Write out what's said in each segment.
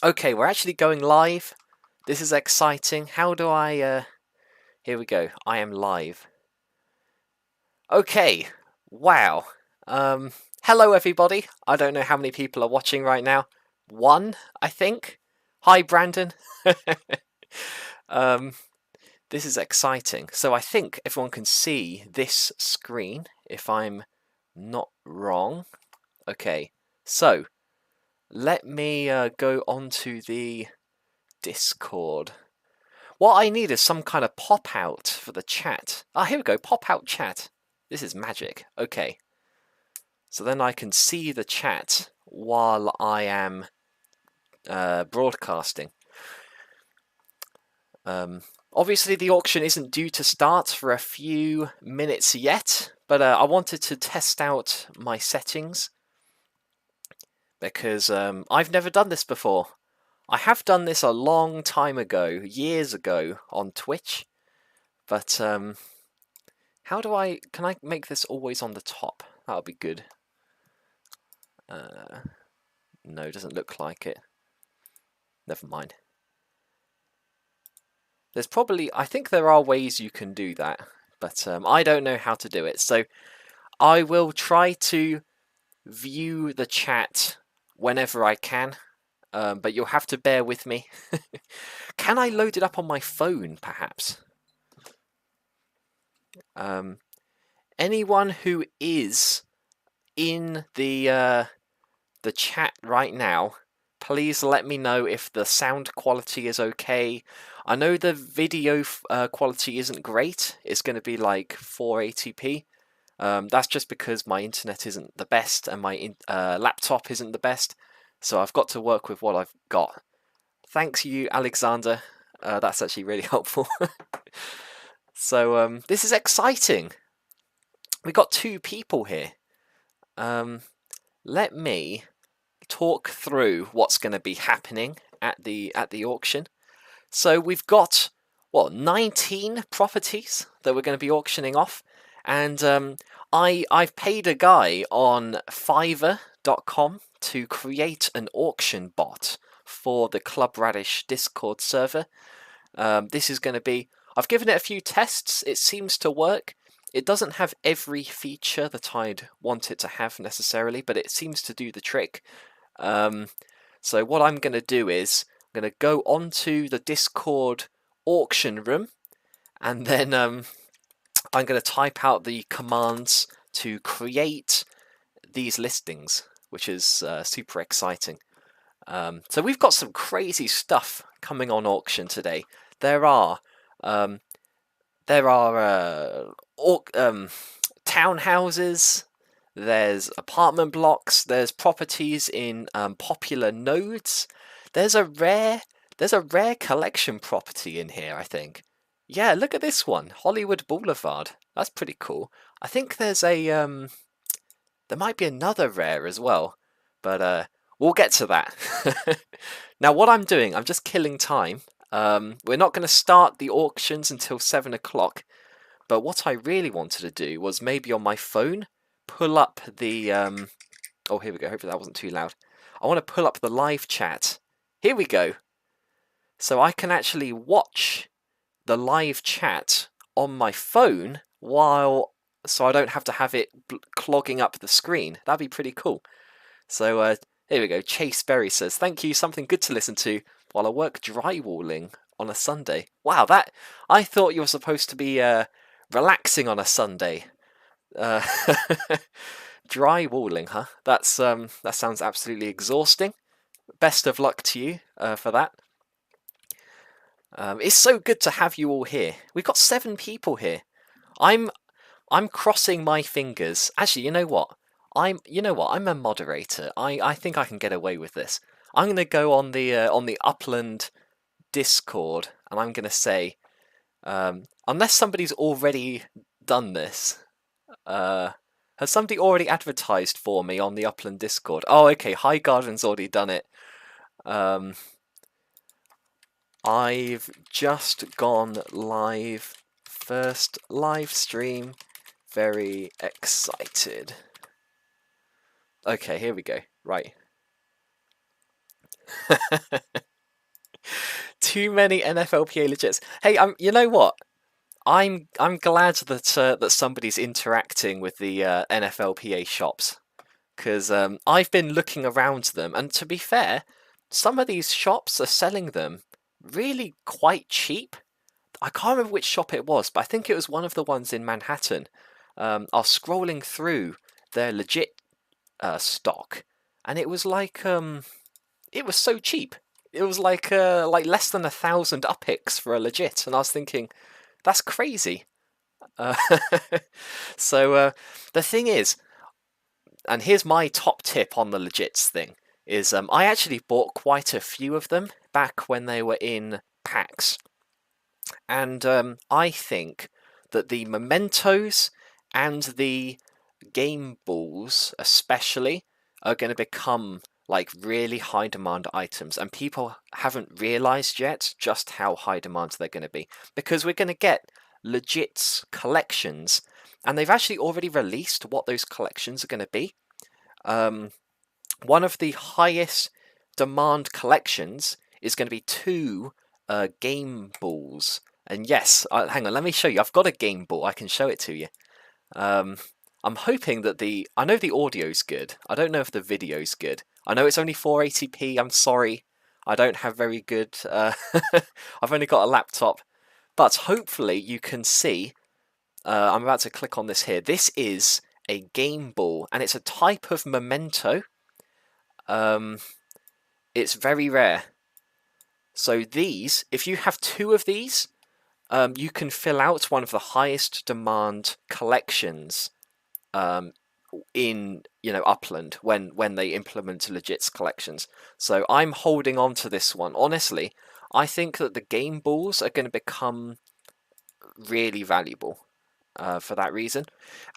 Okay, we're actually going live. This is exciting. How do I, here we go. I am live. Okay, wow. Hello everybody. I don't know how many people are watching right now. One, I think. Hi, Brandon. This is exciting. So I think everyone can see this screen, if I'm not wrong. Okay, so let me go onto the Discord. What I need is some kind of pop-out for the chat. Ah, here we go, pop-out chat. This is magic. Okay. So then I can see the chat while I am broadcasting. Obviously the auction isn't due to start for a few minutes yet, but I wanted to test out my settings because I've never done this before. I have done this a long time ago, years ago, on Twitch, but how do I... can I make this always on the top? That would be good. No, doesn't look like it. Never mind. There's probably... I think there are ways you can do that, but I don't know how to do it. So I will try to view the chat whenever I can, but you'll have to bear with me. Can I load it up on my phone, perhaps? Anyone who is in the chat right now, please let me know if the sound quality is okay. I know the video quality isn't great. It's going to be like 480p. That's just because my internet isn't the best and my laptop isn't the best. So I've got to work with what I've got. Thanks you, Alexander. That's actually really helpful. So this is exciting. We got 2 people here. Let me talk through what's going to be happening at the auction. So we've got what, 19 properties that we're going to be auctioning off, and I've paid a guy on Fiverr.com to create an auction bot for the Club Radish Discord server. This is going to be... I've given it a few tests. It seems to work. It doesn't have every feature that I'd want it to have necessarily, but it seems to do the trick. So what I'm going to do is I'm going to go onto the Discord auction room, and then I'm going to type out the commands to create these listings, which is super exciting. So we've got some crazy stuff coming on auction today. There are townhouses, there's apartment blocks, there's properties in popular nodes. There's a rare collection property in here, I think. Yeah, look at this one, Hollywood Boulevard. That's pretty cool. I think there's a there might be another rare as well, but we'll get to that. Now what I'm doing, I'm just killing time. We're not going to start the auctions until 7 o'clock, but what I really wanted to do was maybe on my phone pull up the oh, here we go, hopefully that wasn't too loud. I want to pull up the live chat. Here we go. So I can actually watch the live chat on my phone so I don't have to have it clogging up the screen. That'd be pretty cool. So here we go. Chase Berry says, thank you, something good to listen to while I work drywalling on a Sunday. Wow, I thought you were supposed to be relaxing on a Sunday. Drywalling, huh? That sounds absolutely exhausting. Best of luck to you for that. It's so good to have you all here. We've got 7 people here. I'm crossing my fingers. Actually, you know what? I'm a moderator. I think I can get away with this. I'm going to go on the Upland Discord, and I'm going to say, unless somebody's already done this, has somebody already advertised for me on the Upland Discord? Oh, okay, High Garden's already done it. I've just gone live. First live stream. Very excited. Okay, here we go. Right. too many NFLPA legits. Hey, you know what? I'm glad that that somebody's interacting with the NFLPA shops, because I've been looking around them, and to be fair, some of these shops are selling them really quite cheap. I can't remember which shop it was, but I think it was one of the ones in Manhattan. I was scrolling through their legit stock, and it was like it was so cheap. It was like less than 1,000 upix for a legit, and I was thinking, that's crazy. Uh, so the thing is, and here's my top tip on the legits thing, is I actually bought quite a few of them back when they were in packs. And I think that the mementos and the game balls especially are going to become like really high demand items, and people haven't realized yet just how high demand they're going to be, because we're going to get legit collections, and they've actually already released what those collections are going to be. One of the highest demand collections is going to be 2 game balls. And yes, hang on, let me show you. I've got a game ball. I can show it to you. I'm hoping that I know the audio's good. I don't know if the video's good. I know it's only 480p. I'm sorry. I don't have very good... I've only got a laptop. But hopefully you can see... I'm about to click on this here. This is a game ball, and it's a type of memento. It's very rare. So these, if you have 2 of these, you can fill out one of the highest demand collections in Upland when they implement legits collections. So I'm holding on to this one. Honestly, I think that the game balls are going to become really valuable for that reason.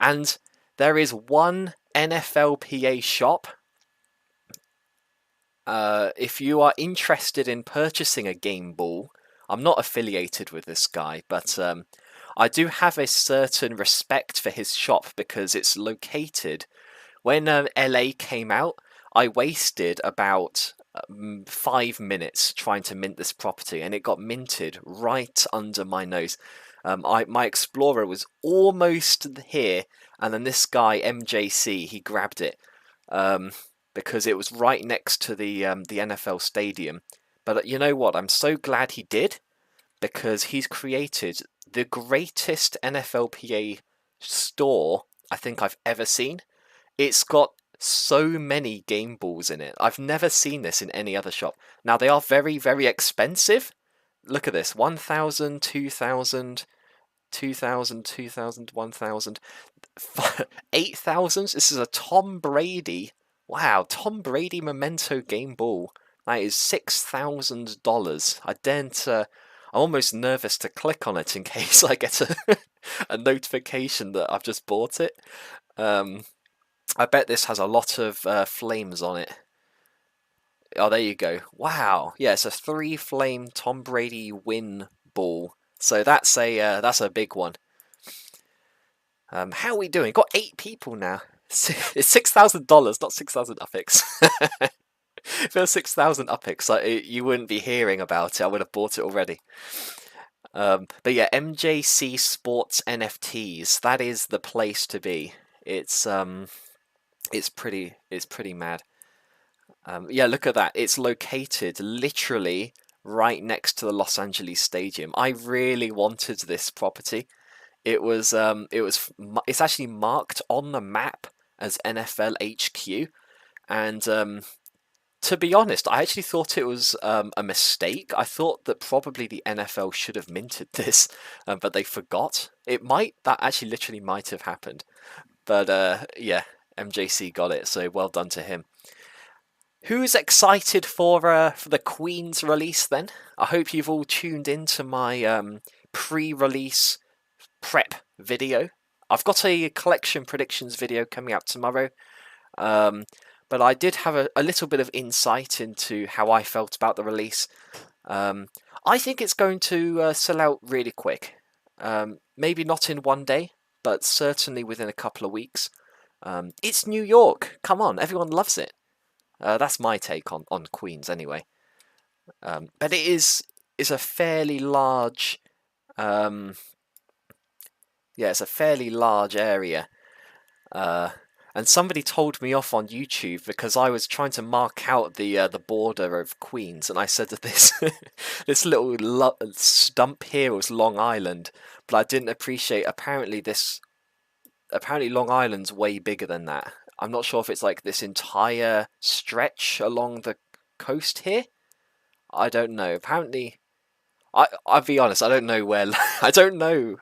And there is one NFLPA shop. If you are interested in purchasing a game ball, I'm not affiliated with this guy, but I do have a certain respect for his shop because it's located. When LA came out, I wasted about 5 minutes trying to mint this property, and it got minted right under my nose. My Explorer was almost here, and then this guy MJC, he grabbed it because it was right next to the NFL stadium. But you know what? I'm so glad he did, because he's created the greatest NFLPA store I think I've ever seen. It's got so many game balls in it. I've never seen this in any other shop. Now, they are very, very expensive. Look at this. 1,000, 2,000, 2,000, 2,000, 1,000, 8,000. This is a Tom Brady. Wow, Tom Brady memento game ball. That is $6,000. I daren't... I'm almost nervous to click on it in case I get a notification that I've just bought it. I bet this has a lot of flames on it. Oh, there you go. Wow. Yeah, it's a 3-flame Tom Brady win ball. So that's a big one. How are we doing? Got 8 people now. It's $6,000, not 6,000 upix. If it was 6,000 upix, you wouldn't be hearing about it. I would have bought it already. But yeah, MJC Sports NFTs. That is the place to be. It's pretty mad. Yeah, look at that. It's located literally right next to the Los Angeles Stadium. I really wanted this property. It's actually marked on the map as NFL HQ, and to be honest, I actually thought it was a mistake. I thought that probably the NFL should have minted this, but they forgot. That actually literally might have happened. But yeah, MJC got it, so well done to him. Who's excited for the Queen's release then? I hope you've all tuned into my pre-release prep video. I've got a collection predictions video coming out tomorrow. But I did have a little bit of insight into how I felt about the release. I think it's going to sell out really quick. Maybe not in one day, but certainly within a couple of weeks. It's New York. Come on, everyone loves it. That's my take on Queens anyway. But it is is a fairly large, yeah, it's a fairly large area. And somebody told me off on YouTube because I was trying to mark out the border of Queens, and I said that this this little stump here was Long Island, but I didn't appreciate. Apparently Long Island's way bigger than that. I'm not sure if it's like this entire stretch along the coast here. I don't know. Apparently, I'll be honest. I don't know where. I don't know.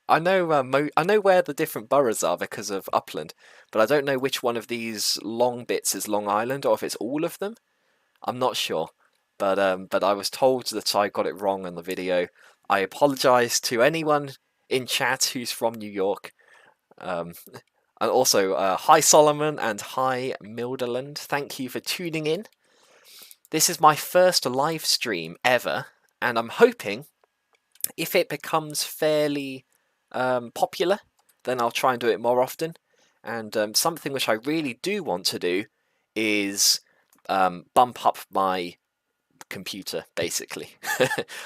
I know I know where the different boroughs are because of Upland, but I don't know which one of these long bits is Long Island or if it's all of them. I'm not sure, but I was told that I got it wrong on the video. I apologise to anyone in chat who's from New York. And also, hi Solomon and hi Milderland. Thank you for tuning in. This is my first live stream ever, and I'm hoping if it becomes fairly popular, then I'll try and do it more often. And something which I really do want to do is bump up my computer, basically.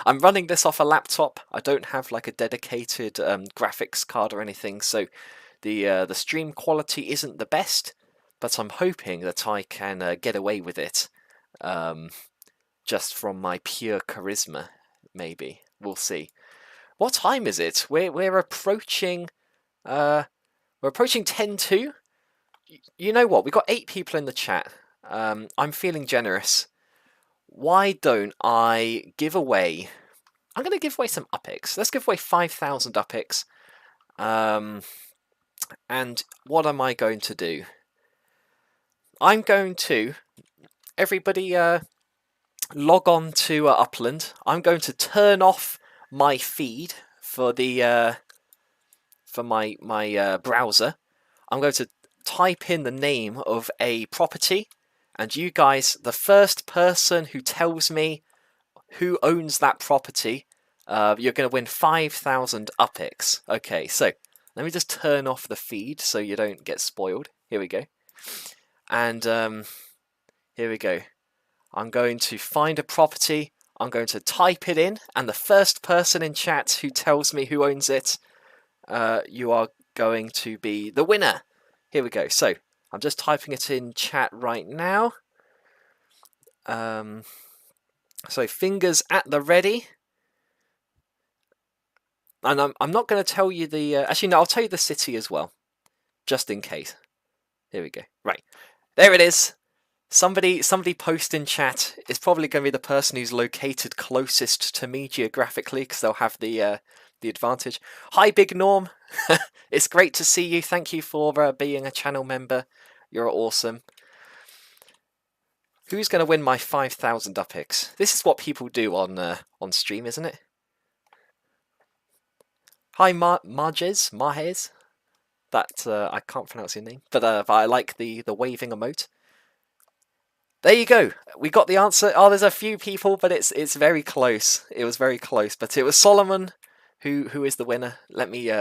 I'm running this off a laptop. I don't have like a dedicated graphics card or anything, so the stream quality isn't the best, but I'm hoping that I can get away with it just from my pure charisma, maybe. We'll see. What time is it? We're approaching 10:02. You know what? We've got 8 people in the chat. I'm feeling generous. Why don't I give away? I'm going to give away some UPIX. Let's give away 5,000 UPIX. And what am I going to do? I'm going to everybody log on to Upland. I'm going to turn off my feed for the for my browser. I'm going to type in the name of a property, and you guys, the first person who tells me who owns that property, you're going to win 5,000 UPIX. Okay, so let me just turn off the feed so you don't get spoiled. Here we go. And here we go. I'm going to find a property. I'm going to type it in, and the first person in chat who tells me who owns it, you are going to be the winner. Here we go. So I'm just typing it in chat right now. So fingers at the ready. And I'm not going to tell you the... actually, no, I'll tell you the city as well, just in case. Here we go. Right. There it is. Somebody post in chat. It's probably going to be the person who's located closest to me geographically, because they'll have the advantage. Hi, Big Norm. It's great to see you. Thank you for being a channel member. You're awesome. Who's going to win my 5,000 UPIX? This is what people do on stream, isn't it? Hi, Marges. That I can't pronounce your name, but I like the waving emote. There you go. We got the answer. Oh, there's a few people, but it's very close. It was very close, but it was Solomon who is the winner. Let me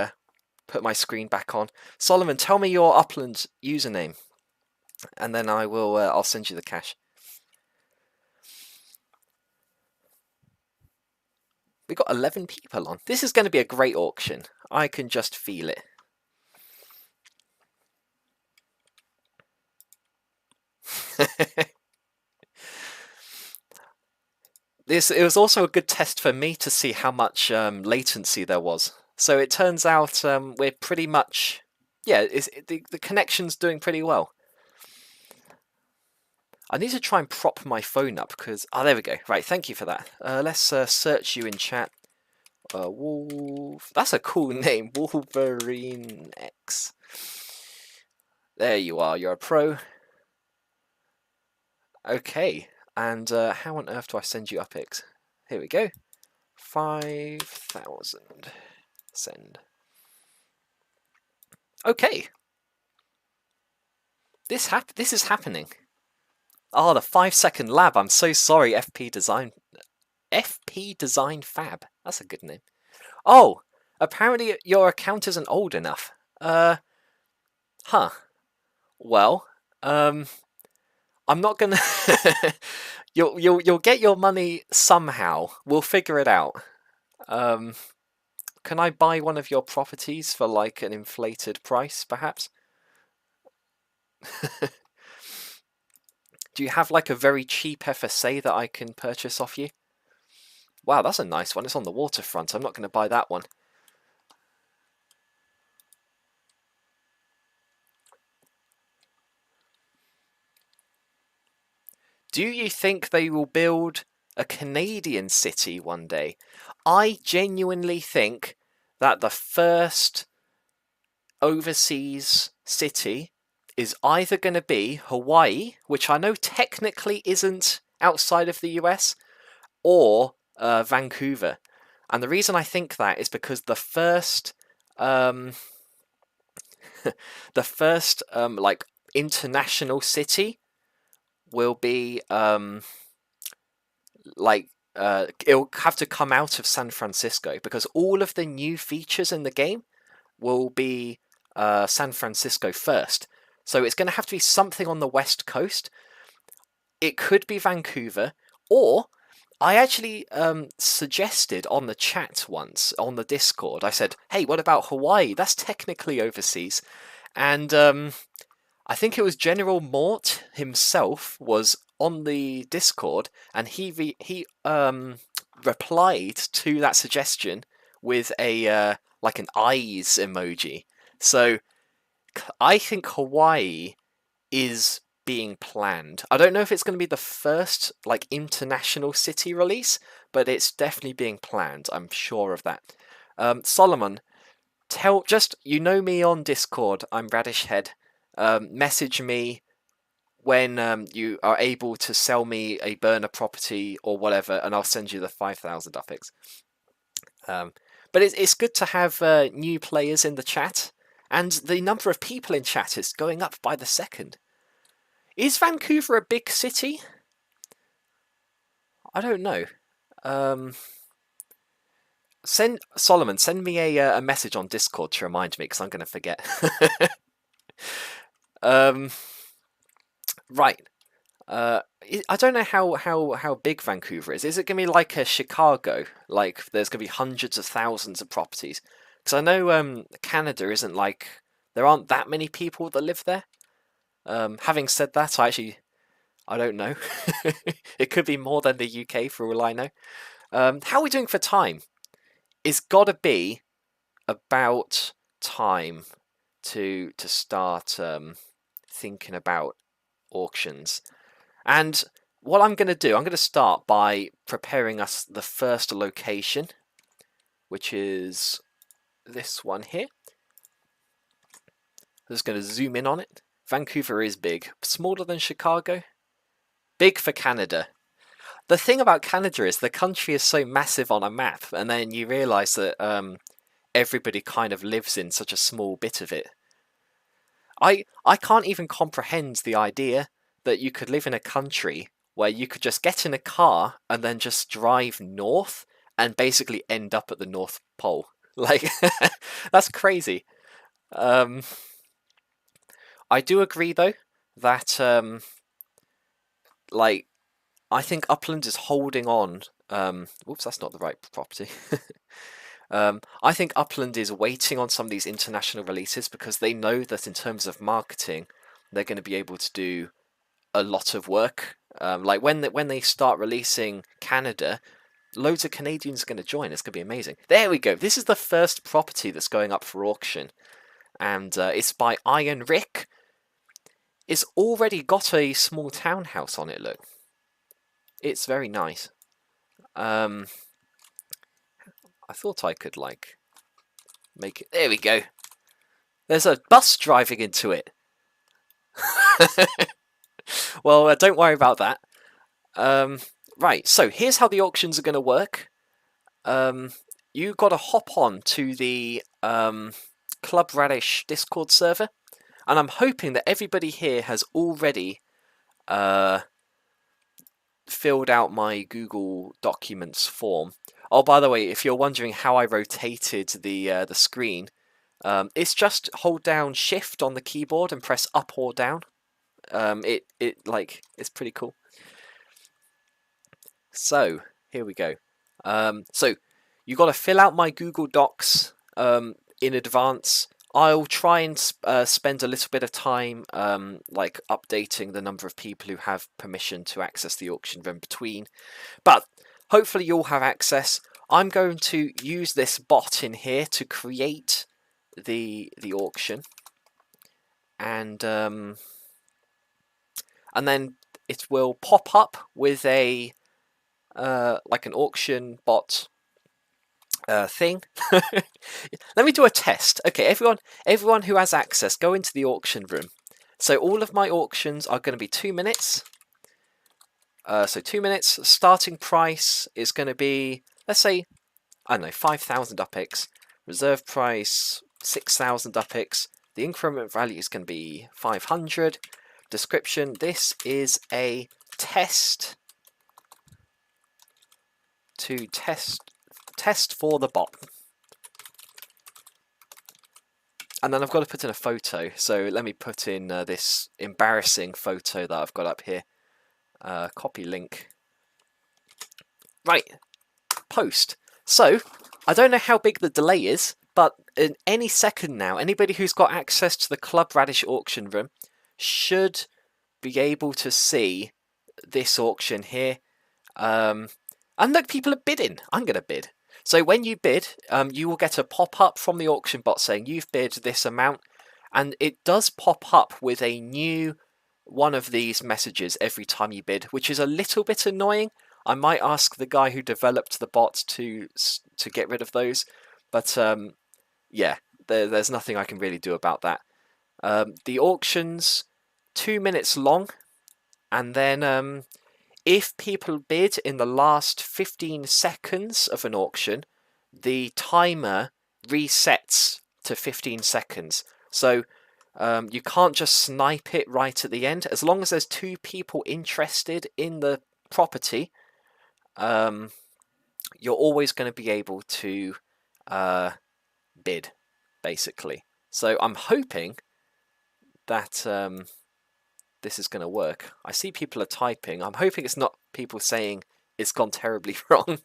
put my screen back on. Solomon, tell me your Upland username, and then I will. I'll send you the cash. We got 11 people on. This is going to be a great auction. I can just feel it. It was also a good test for me to see how much latency there was. So it turns out we're pretty much, yeah, the connection's doing pretty well. I need to try and prop my phone up because, there we go. Right, thank you for that. Let's search you in chat. Wolf. That's a cool name, Wolverine X. There you are. You're a pro. Okay. And how on earth do I send you UPIX? Here we go. 5,000. Send. Okay. This is happening. Oh, the 5-second lab. I'm so sorry, FP Design Fab. That's a good name. Oh, apparently your account isn't old enough. Huh. Well, I'm not gonna. You'll get your money somehow. We'll figure it out. Um, can I buy one of your properties for like an inflated price, perhaps? Do you have like a very cheap FSA that I can purchase off you? Wow, that's a nice one. It's on the waterfront. I'm not going to buy that one. Do you think they will build a Canadian city one day? I genuinely think that the first overseas city is either going to be Hawaii, which I know technically isn't outside of the US, or Vancouver. And the reason I think that is because um, the first like international city will be like it'll have to come out of San Francisco because all of the new features in the game will be San Francisco first. So it's going to have to be something on the West Coast. It could be Vancouver, or I actually suggested on the chat once on the Discord. I said, "Hey, what about Hawaii? That's technically overseas." And I think it was General Mort himself was on the Discord, and he replied to that suggestion with a like an eyes emoji. So I think Hawaii is being planned. I don't know if it's going to be the first like international city release, but it's definitely being planned. I'm sure of that. Solomon, you know me on Discord. I'm Radishhead. Message me when you are able to sell me a burner property or whatever, and I'll send you the 5,000 upix. But it's good to have new players in the chat, and the number of people in chat is going up by the second. Is Vancouver a big city? I don't know. Send me a message on Discord to remind me because I'm going to forget. Right. I don't know how big Vancouver is. Is it going to be like a Chicago? Like there's going to be hundreds of thousands of properties? Because I know Canada isn't like there aren't that many people that live there. Having said that, I don't know. It could be more than the UK for all I know. How are we doing for time? It's got to be about time to start thinking about auctions. And what I'm going to do, I'm going to start by preparing us the first location, which is this one here. I'm just going to zoom in on it. Vancouver is big. Smaller than Chicago. Big for Canada. The thing about Canada is the country is so massive on a map, and then you realise that everybody kind of lives in such a small bit of it. I can't even comprehend the idea that you could live in a country where you could just get in a car and then just drive north and basically end up at the North Pole. Like, that's crazy. I do agree though that like I think Upland is holding on. Whoops, that's not the right property. I think Upland is waiting on some of these international releases because they know that in terms of marketing, they're going to be able to do a lot of work. Like when they start releasing Canada, loads of Canadians are going to join. It's going to be amazing. There we go. This is the first property that's going up for auction, and it's by Iron Rick. It's already got a small townhouse on it. Look, it's very nice. I thought I could like make it. There we go. There's a bus driving into it. Well, don't worry about that. Right, so here's how the auctions are going to work. You got to hop on to the Club Radish Discord server, and I'm hoping that everybody here has already filled out my Google Documents form. Oh, by the way, if you're wondering how I rotated the screen, it's just hold down Shift on the keyboard and press up or down. It's pretty cool. So here we go. So you got to fill out my Google Docs in advance. I'll try and spend a little bit of time like updating the number of people who have permission to access the auction room between, but hopefully you'll have access. I'm going to use this bot in here to create the auction, and then it will pop up with a like an auction bot thing. Let me do a test. Okay, everyone who has access, go into the auction room. So all of my auctions are going to be 2 minutes. So 2 minutes. Starting price is going to be, let's say, I don't know, 5,000 UPIX. Reserve price 6,000 UPIX. The increment value is going to be 500. Description: this is a test to test for the bot. And then I've got to put in a photo, so let me put in this embarrassing photo that I've got up here. Copy link. Right, post. So, I don't know how big the delay is, but in any second now, anybody who's got access to the Club Radish auction room should be able to see this auction here. And look, people are bidding. I'm going to bid. So when you bid, you will get a pop-up from the auction bot saying you've bid this amount, and it does pop up with a new one of these messages every time you bid, which is a little bit annoying. I might ask the guy who developed the bot to get rid of those, but yeah, there's nothing I can really do about that. The auction's 2 minutes long, and then if people bid in the last 15 seconds of an auction, the timer resets to 15 seconds. So you can't just snipe it right at the end. As long as there's 2 people interested in the property, you're always going to be able to bid, basically. So I'm hoping that this is going to work. I see people are typing. I'm hoping it's not people saying it's gone terribly wrong.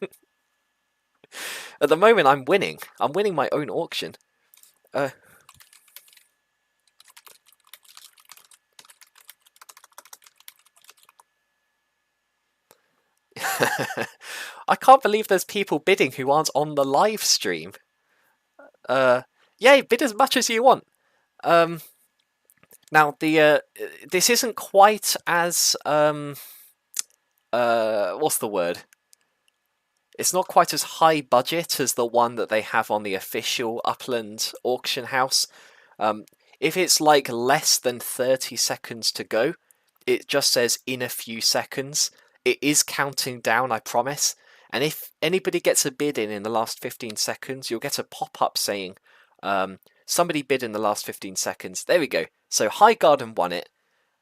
At the moment, I'm winning. I'm winning my own auction. I can't believe there's people bidding who aren't on the live stream. Yeah, bid as much as you want. Now this isn't quite as what's the word? It's not quite as high budget as the one that they have on the official Upland auction house. If it's like less than 30 seconds to go, it just says in a few seconds. It is counting down, I promise. And if anybody gets a bid in the last 15 seconds, you'll get a pop-up saying, somebody bid in the last 15 seconds. There we go. So Highgarden won it,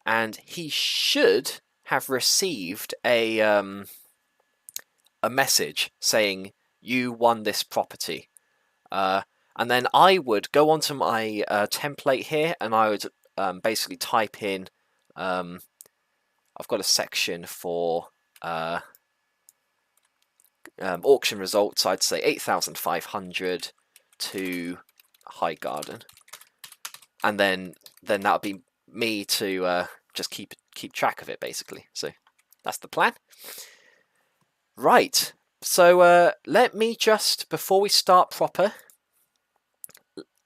and he should have received a message saying you won this property. And then I would go onto my template here, and I would basically type in. I've got a section for auction results. I'd say 8,500 to Highgarden, and then that would be me to just keep track of it, basically. So that's the plan. Right. So let me just, before we start proper,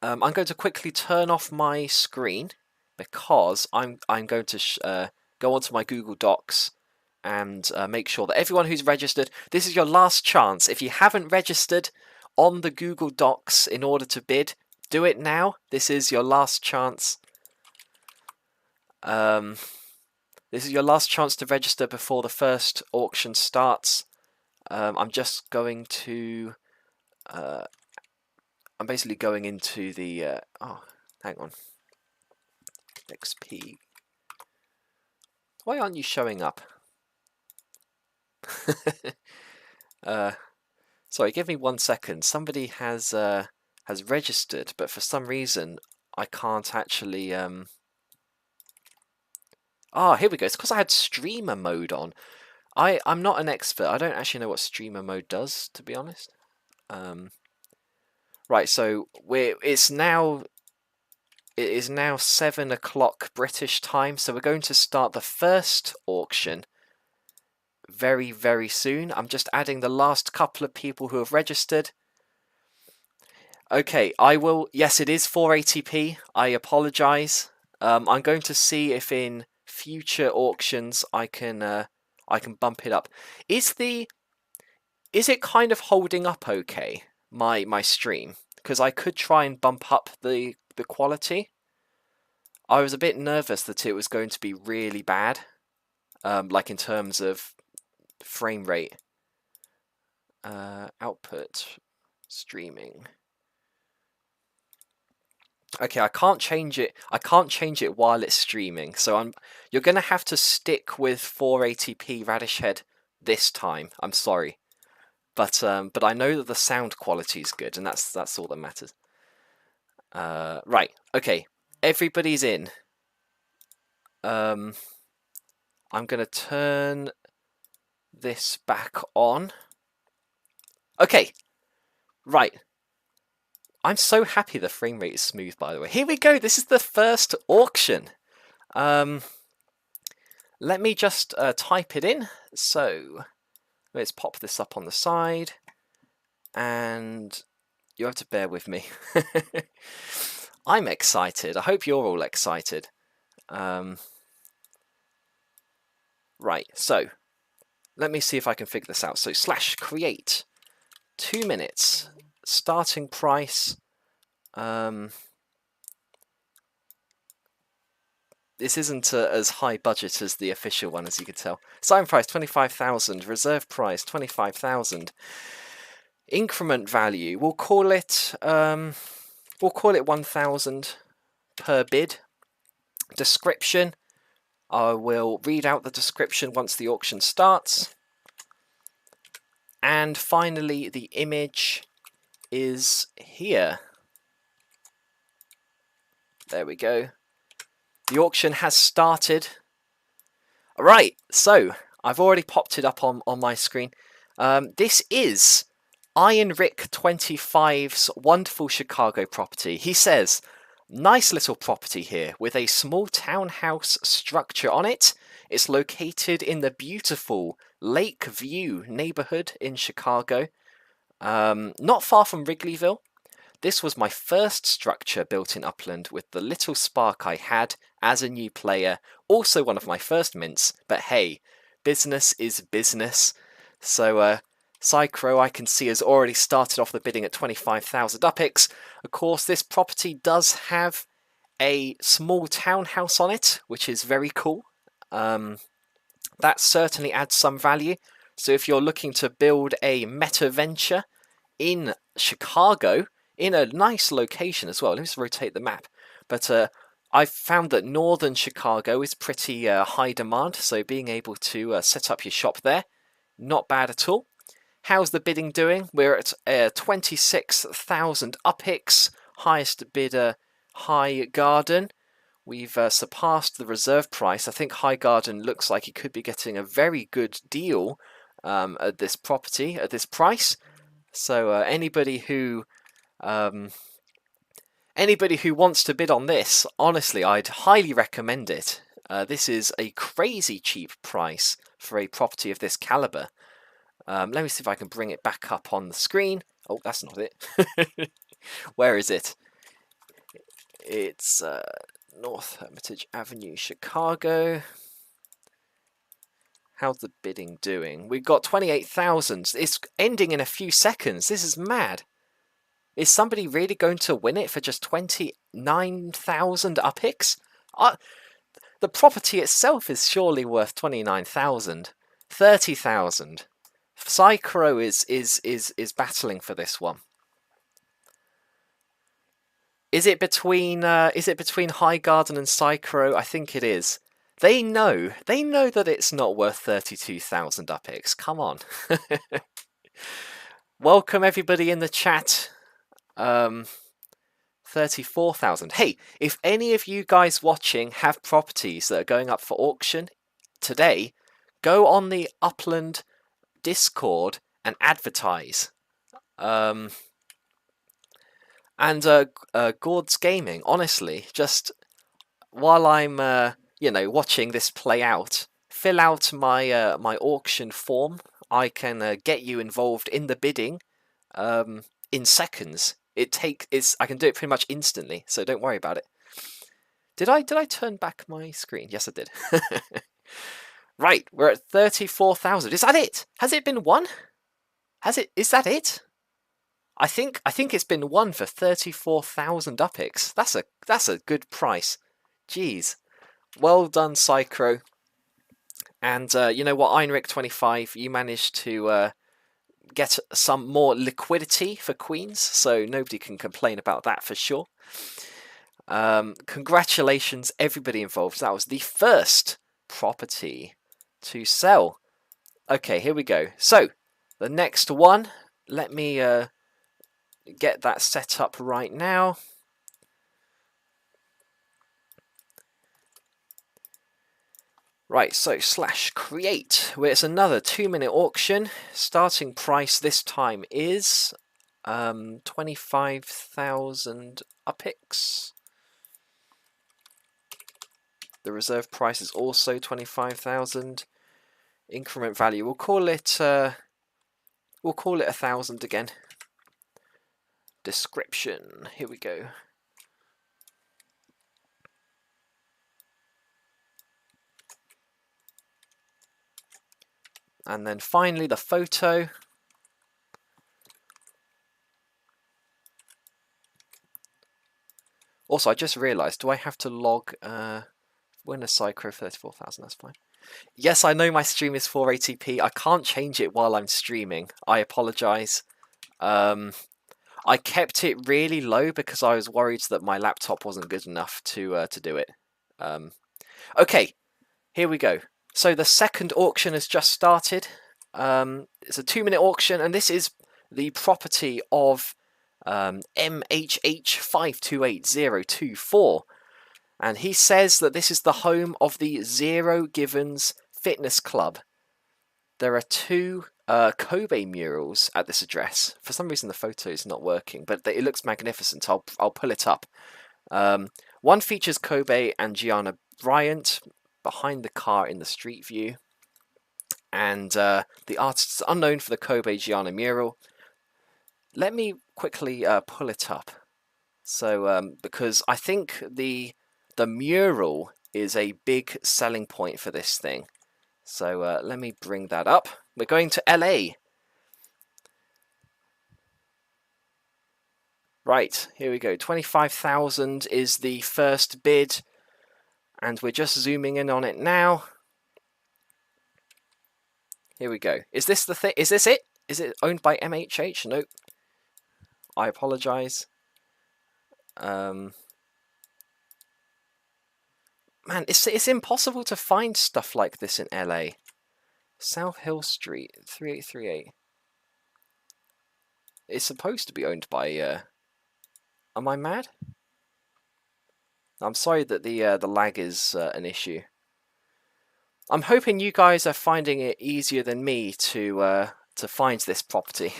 I'm going to quickly turn off my screen because I'm going to go onto my Google Docs and make sure that everyone who's registered, this is your last chance. If you haven't registered on the Google Docs in order to bid, do it now. This is your last chance. This is your last chance to register before the first auction starts. I'm just going to. I'm basically going into the. Oh, hang on. XP. Why aren't you showing up? Sorry, give me 1 second. Somebody has registered, but for some reason I can't actually Ah, here we go. It's because I had streamer mode on. I'm not an expert. I don't actually know what streamer mode does, to be honest. Right, so it is now 7 o'clock British time, so we're going to start the first auction very, very soon. I'm just adding the last couple of people who have registered. Okay, I will. Yes, it is 480p. I apologize. I'm going to see if in future auctions I can bump it up. Is it kind of holding up okay, my stream? Because I could try and bump up the quality. I was a bit nervous that it was going to be really bad, like in terms of frame rate. Output streaming. Okay, I can't change it. I can't change it while it's streaming. So you're gonna have to stick with 480p Radishhead this time. I'm sorry, but I know that the sound quality is good, and that's all that matters. Right. Okay. Everybody's in. I'm gonna turn this back on. Okay. Right. I'm so happy the frame rate is smooth, by the way. Here we go. This is the first auction. Let me just type it in. So let's pop this up on the side. And you have to bear with me. I'm excited. I hope you're all excited. Right, so let me see if I can figure this out. So /create 2 minutes starting price. This isn't as high budget as the official one, as you can tell. Sign price 25,000, reserve price 25,000. Increment value, we'll call it 1,000 per bid. Description, I will read out the description once the auction starts. And finally, the image is here. There we go. The auction has started. Alright, so I've already popped it up on my screen. This is Iron Rick 25's wonderful Chicago property. He says, nice little property here with a small townhouse structure on it. It's located in the beautiful Lakeview neighborhood in Chicago, not far from Wrigleyville. This was my first structure built in Upland with the little spark I had as a new player. Also one of my first mints, but hey, business is business. So Psychro, I can see, has already started off the bidding at 25,000 UPIX. Of course, this property does have a small townhouse on it, which is very cool. That certainly adds some value. So if you're looking to build a meta venture in Chicago, in a nice location as well, let me just rotate the map. But I've found that northern Chicago is pretty high demand, so being able to set up your shop there, not bad at all. How's the bidding doing? We're at 26,000 UPIX, highest bidder High Garden. We've surpassed the reserve price. I think High Garden looks like it could be getting a very good deal at this property, at this price. So anybody who wants to bid on this, honestly, I'd highly recommend it. This is a crazy cheap price for a property of this caliber. Let me see if I can bring it back up on the screen. Oh, that's not it. Where is it? It's North Hermitage Avenue, Chicago. How's the bidding doing? We've got 28,000. It's ending in a few seconds. This is mad. Is somebody really going to win it for just 29,000 UPIX? The property itself is surely worth 29,000. 30,000. Psychro is battling for this one. Is it between High Garden and Psychro? I think it is. They know that it's not worth 32,000 UPIX. Come on. Welcome everybody in the chat. 34,000. Hey, if any of you guys watching have properties that are going up for auction today, go on the Upland Discord and advertise. And Gord's Gaming, honestly, just while I'm watching this play out, fill out my my auction form. I can get you involved in the bidding in seconds. I can do it pretty much instantly, so don't worry about it. Did I turn back my screen? Yes, I did. Right, we're at 34,000. Is that it? Has it been won? Is that it? I think it's been won for 34,000 upix. That's a good price. Jeez. Well done, Psychro. And you know what, Einrich25, you managed to get some more liquidity for queens, so nobody can complain about that for sure. Congratulations, everybody involved. That was the first property to sell. Okay, here we go. So, the next one, let me get that set up right now. Right, so /create, where it's another 2-minute auction. Starting price this time is 25,000 upix. The reserve price is also 25,000. Increment value, we'll call it 1,000 again. Description, here we go. And then finally the photo. Also, I just realised, do I have to log win a Psychro 34,000? That's fine. Yes, I know my stream is 480p. I can't change it while I'm streaming. I apologise. I kept it really low because I was worried that my laptop wasn't good enough to do it. Okay, here we go. So the second auction has just started. It's a 2-minute auction, and this is the property of MHH528024. And he says that this is the home of the Zero Givens Fitness Club. There are 2 Kobe murals at this address. For some reason the photo is not working, but it looks magnificent. I'll pull it up. One features Kobe and Gianna Bryant behind the car in the street view, and the artist is unknown for the Kobe Gianna mural. Let me quickly pull it up. So because I think the mural is a big selling point for this thing. So let me bring that up. We're going to LA. Right, here we go. 25,000 is the first bid, and we're just zooming in on it now. Here we go. Is this the thing? Is this it? Is it owned by MHH? Nope. I apologize. Man, it's impossible to find stuff like this in LA. South Hill Street, 3838. It's supposed to be owned by, am I mad? I'm sorry that the lag is an issue. I'm hoping you guys are finding it easier than me to find this property.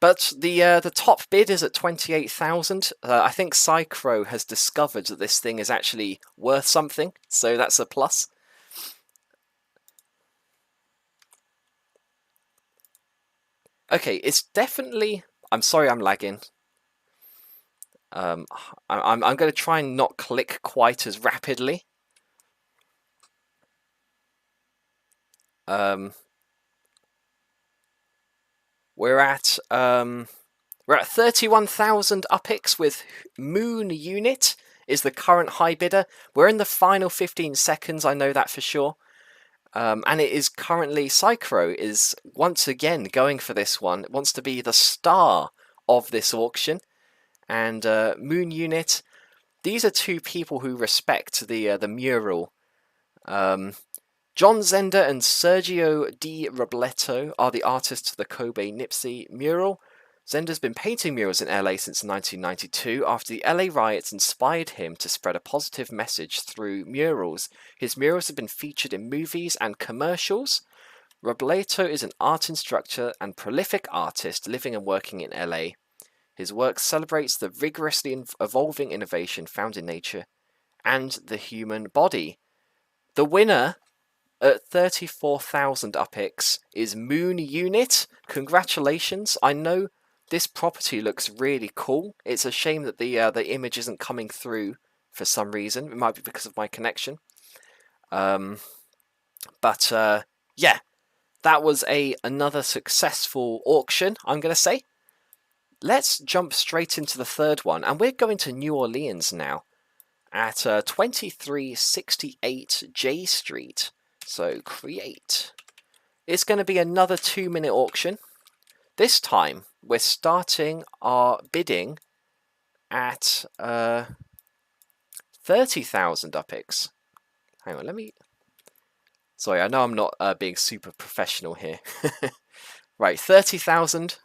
But the top bid is at 28,000. I think Psychro has discovered that this thing is actually worth something, so that's a plus. Okay, it's definitely. I'm sorry, I'm lagging. I'm going to try and not click quite as rapidly. We're at 31,000 upix with Moon Unit is the current high bidder. We're in the final 15 seconds, I know that for sure. And it is currently, Psychro is once again going for this one. It wants to be the star of this auction. And Moon Unit, these are 2 people who respect the mural. John Zender and Sergio Di Robleto are the artists of the Kobe Nipsey mural. Zender's been painting murals in LA since 1992 after the LA riots inspired him to spread a positive message through murals. His murals have been featured in movies and commercials. Robleto is an art instructor and prolific artist living and working in LA. His work celebrates the rigorously evolving innovation found in nature and the human body. The winner at 34,000 UPIX is Moon Unit. Congratulations. I know this property looks really cool. It's a shame that the image isn't coming through for some reason. It might be because of my connection. Yeah, that was another successful auction, I'm going to say. Let's jump straight into the third one, and we're going to New Orleans now at 2368 J Street. So create. It's going to be another 2-minute auction. This time we're starting our bidding at 30,000 UPIX. Hang on, sorry, I know I'm not being super professional here. Right, 30,000.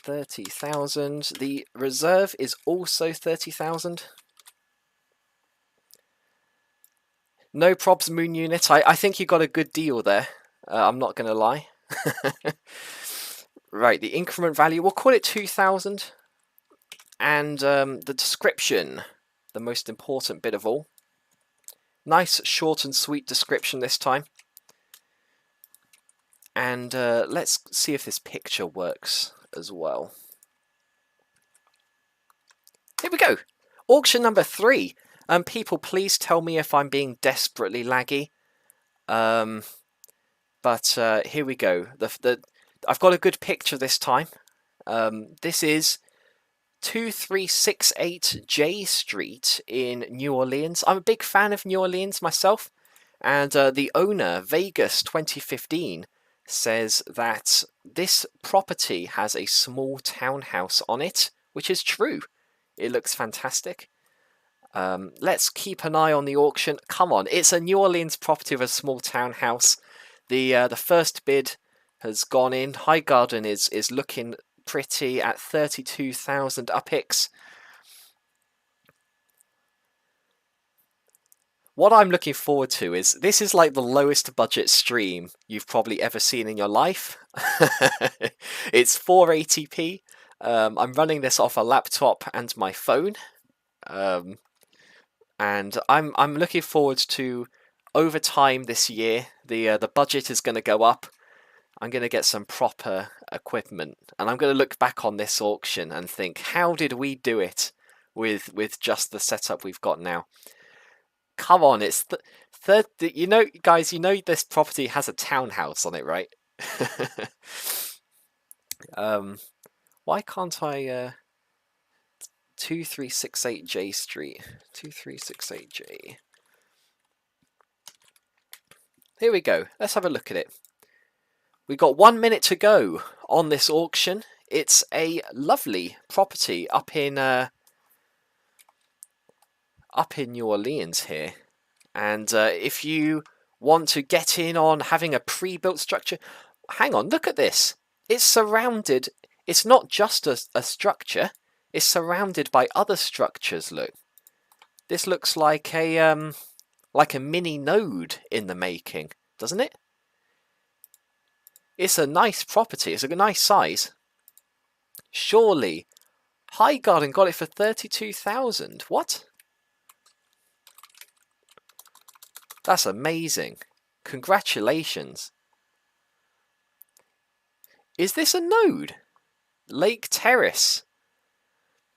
30,000. The reserve is also 30,000. No probs, Moon Unit. I think you got a good deal there. I'm not going to lie. Right, the increment value, we'll call it 2,000. And the description, the most important bit of all. Nice, short and sweet description this time. And let's see if this picture works as well. Here we go. Auction number 3. People, please tell me if I'm being desperately laggy. But here we go. I've got a good picture this time. This is 2368 J Street in New Orleans. I'm a big fan of New Orleans myself. And the owner, Vegas 2015, says that this property has a small townhouse on it, which is true. It looks fantastic. Let's keep an eye on the auction. Come on, it's a New Orleans property with a small townhouse. The first bid has gone in. High Garden is looking pretty at 32,000 UPIX. What I'm looking forward to is, this is like the lowest budget stream you've probably ever seen in your life. It's 480p. I'm running this off a laptop and my phone. And I'm looking forward to, over time this year, the budget is going to go up. I'm going to get some proper equipment, and I'm going to look back on this auction and think, how did we do it with just the setup we've got now? Come on, it's third. You know, guys, you know this property has a townhouse on it, right? Why can't I? 2368 J Street. 2368 J. Here we go. Let's have a look at it. We've got 1 minute to go on this auction. It's a lovely property up in New Orleans here. And if you want to get in on having a pre-built structure, hang on, look at this. It's surrounded. It's not just a structure. It's surrounded by other structures. Look, this looks like a mini node in the making, doesn't it? It's a nice property. It's a nice size. Surely, High Garden got it for 32,000. What? That's amazing. Congratulations. Is this a node? Lake Terrace.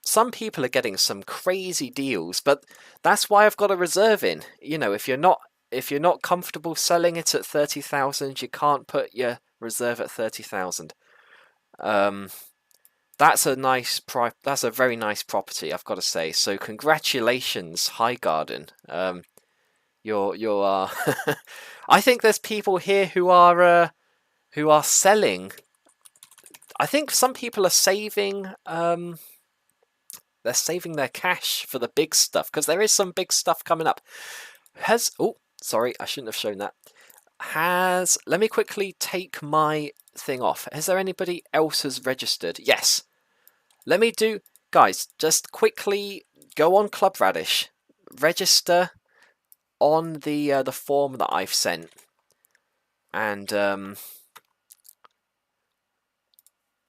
Some people are getting some crazy deals, but that's why I've got a reserve in. You know, if you're not comfortable selling it at 30,000, you can't put your reserve at 30,000. That's a nice that's a very nice property, I've got to say. So congratulations, High Garden. You're I think there's people here who are selling. I think some people are saving. They're saving their cash for the big stuff, because there is some big stuff coming up. Oh, sorry, I shouldn't have shown that. Let me quickly take my thing off. Has there anybody else has registered? Yes. Let me do, guys, just quickly go on Club Radish, register on the form that I've sent, and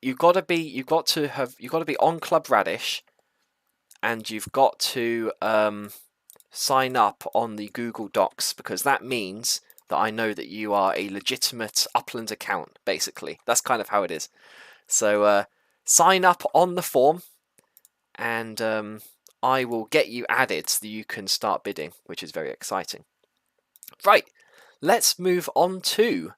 you've got to be on Club Radish, and you've got to sign up on the Google Docs, because that means that I know that you are a legitimate Upland account. Basically, that's kind of how it is. So sign up on the form, and I will get you added so that you can start bidding, which is very exciting. Right, let's move on to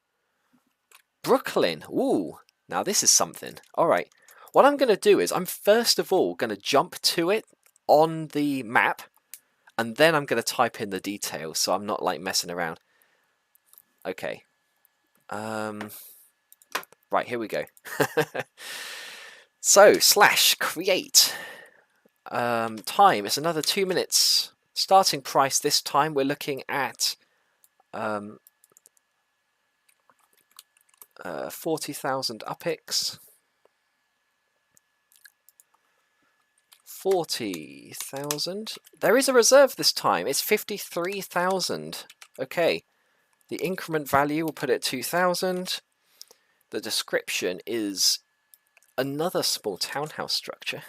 Brooklyn. Ooh, now this is something. All right, what I'm going to do is I'm first of all going to jump to it on the map, and then I'm going to type in the details so I'm not like messing around. Okay. Right, here we go. So, /create. Time is another 2 minutes. Starting price this time we're looking at 40,000 UPIX. 40,000. There is a reserve this time. It's 53,000. Okay. The increment value we'll put it at 2,000. The description is another small townhouse structure.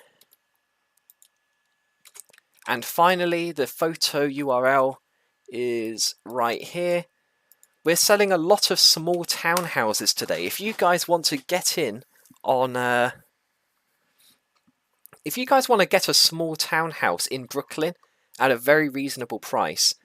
And finally, the photo URL is right here. We're selling a lot of small townhouses today. If you guys want to get in on if you guys want to get a small townhouse in Brooklyn at a very reasonable price,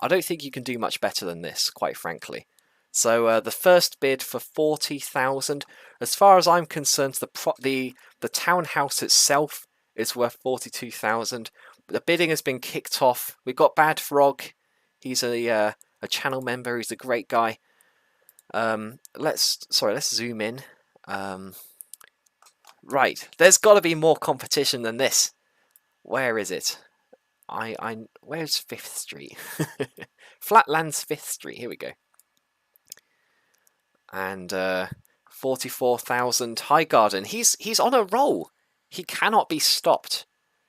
I don't think you can do much better than this, quite frankly. So the first bid for 40,000. As far as I'm concerned, the townhouse itself is worth 42,000. The bidding has been kicked off. We've got Bad Frog. He's a channel member. He's a great guy. Let's zoom in. Right, there's got to be more competition than this. Where is it? Where's 5th Street? Flatlands 5th Street. Here we go. And 44,000 Highgarden. He's on a roll. He cannot be stopped.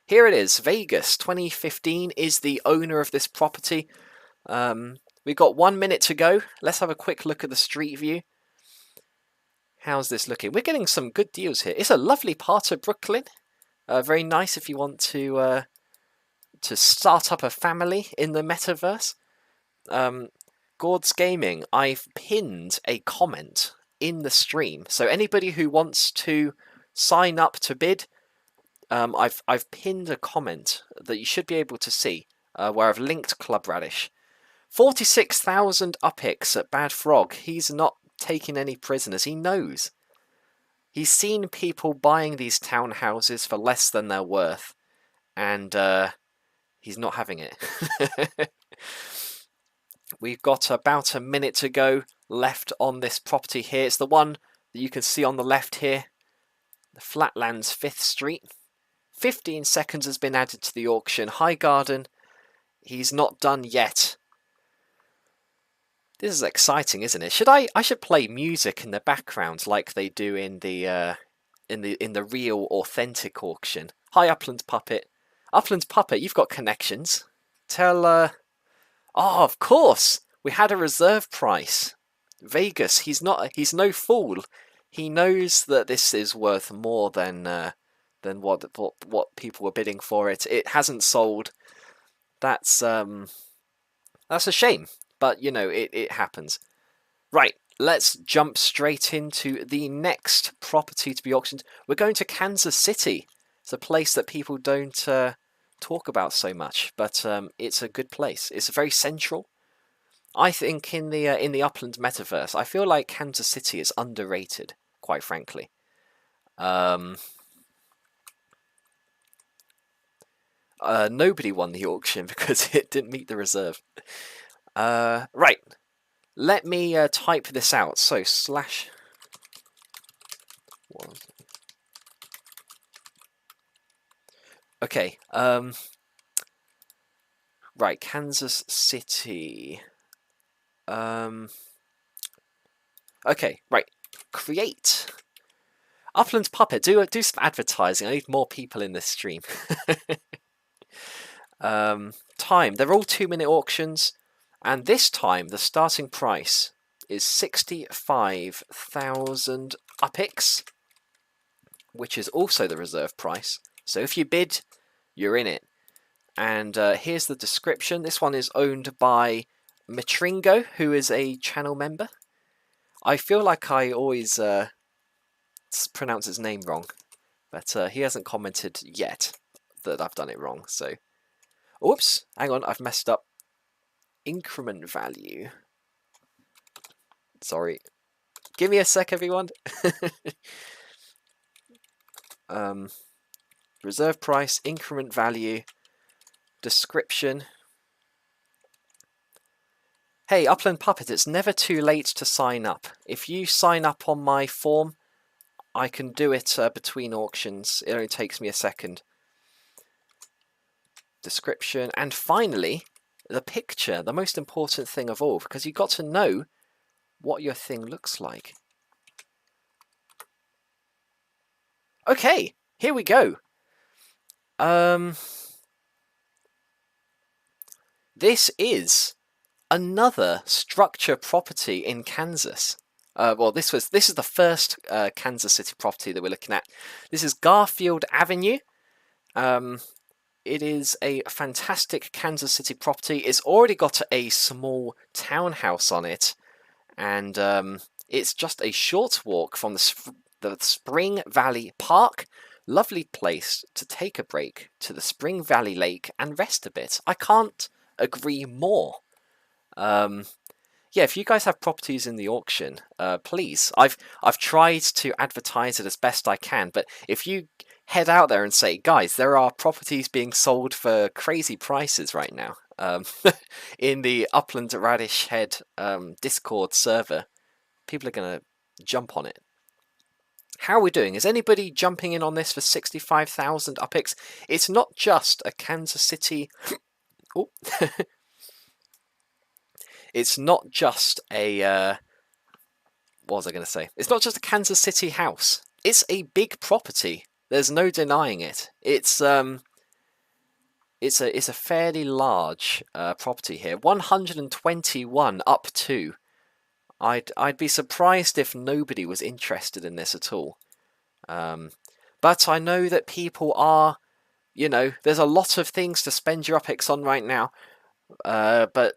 Here it is. Vegas 2015 is the owner of this property. We've got 1 minute to go. Let's have a quick look at the street view. How's this looking? We're getting some good deals here. It's a lovely part of Brooklyn. Very nice if you want to start up a family in the metaverse. Gord's Gaming, I've pinned a comment in the stream. So anybody who wants to sign up to bid, I've pinned a comment that you should be able to see where I've linked Club Radish. 46,000 UPIX at Bad Frog. He's not taking any prisoners. He knows. He's seen people buying these townhouses for less than they're worth, and he's not having it. We've got about a minute to go left on this property here. It's the one that you can see on the left here, the Flatlands 5th Street. 15 seconds has been added to the auction. Highgarden, he's not done yet. This is exciting, isn't it? I should play music in the background like they do in the real authentic auction. Hi, Upland Puppet. Upland Puppet, you've got connections. Tell oh, of course. We had a reserve price. Vegas, he's no fool. He knows that this is worth more than what people were bidding for it. It hasn't sold. That's a shame. But, you know, it happens. Right, let's jump straight into the next property to be auctioned. We're going to Kansas City. It's a place that people don't talk about so much, but it's a good place. It's very central. I think in the Upland metaverse, I feel like Kansas City is underrated, quite frankly. Nobody won the auction because it didn't meet the reserve. Right, let me type this out. So /. Okay. Right, Kansas City. Okay, right. Create. Upland Puppet, do some advertising. I need more people in this stream. Time. They're all 2-minute auctions. And this time, the starting price is 65,000 UPX, which is also the reserve price. So if you bid, you're in it. And here's the description. This one is owned by Matringo, who is a channel member. I feel like I always pronounce his name wrong, but he hasn't commented yet that I've done it wrong. So, oops, hang on, I've messed up. Increment value. Sorry. Give me a sec, everyone. Reserve price, increment value, description. Hey, Upland Puppet, it's never too late to sign up. If you sign up on my form, I can do it between auctions. It only takes me a second. Description, and finally, the picture, the most important thing of all, because you've got to know what your thing looks like. Okay, here we go. This is another structure property in Kansas. Well, this is the first Kansas City property that we're looking at. This is Garfield Avenue. It is a fantastic Kansas City property. It's already got a small townhouse on it, and it's just a short walk from the Spring Valley Park. Lovely place to take a break to the Spring Valley Lake and rest a bit. I can't agree more. Yeah, if you guys have properties in the auction, please. I've tried to advertise it as best I can, but if you head out there and say, guys, there are properties being sold for crazy prices right now in the Upland Radishhead Discord server, people are going to jump on it. How are we doing? Is anybody jumping in on this for 65,000 UPX? It's not just a Kansas City... oh. It's not just a... what was I going to say? It's not just a Kansas City house. It's a big property. There's no denying it. It's a fairly large property here. 121 up to. I'd be surprised if nobody was interested in this at all. But I know that people are, there's a lot of things to spend your UPX on right now. But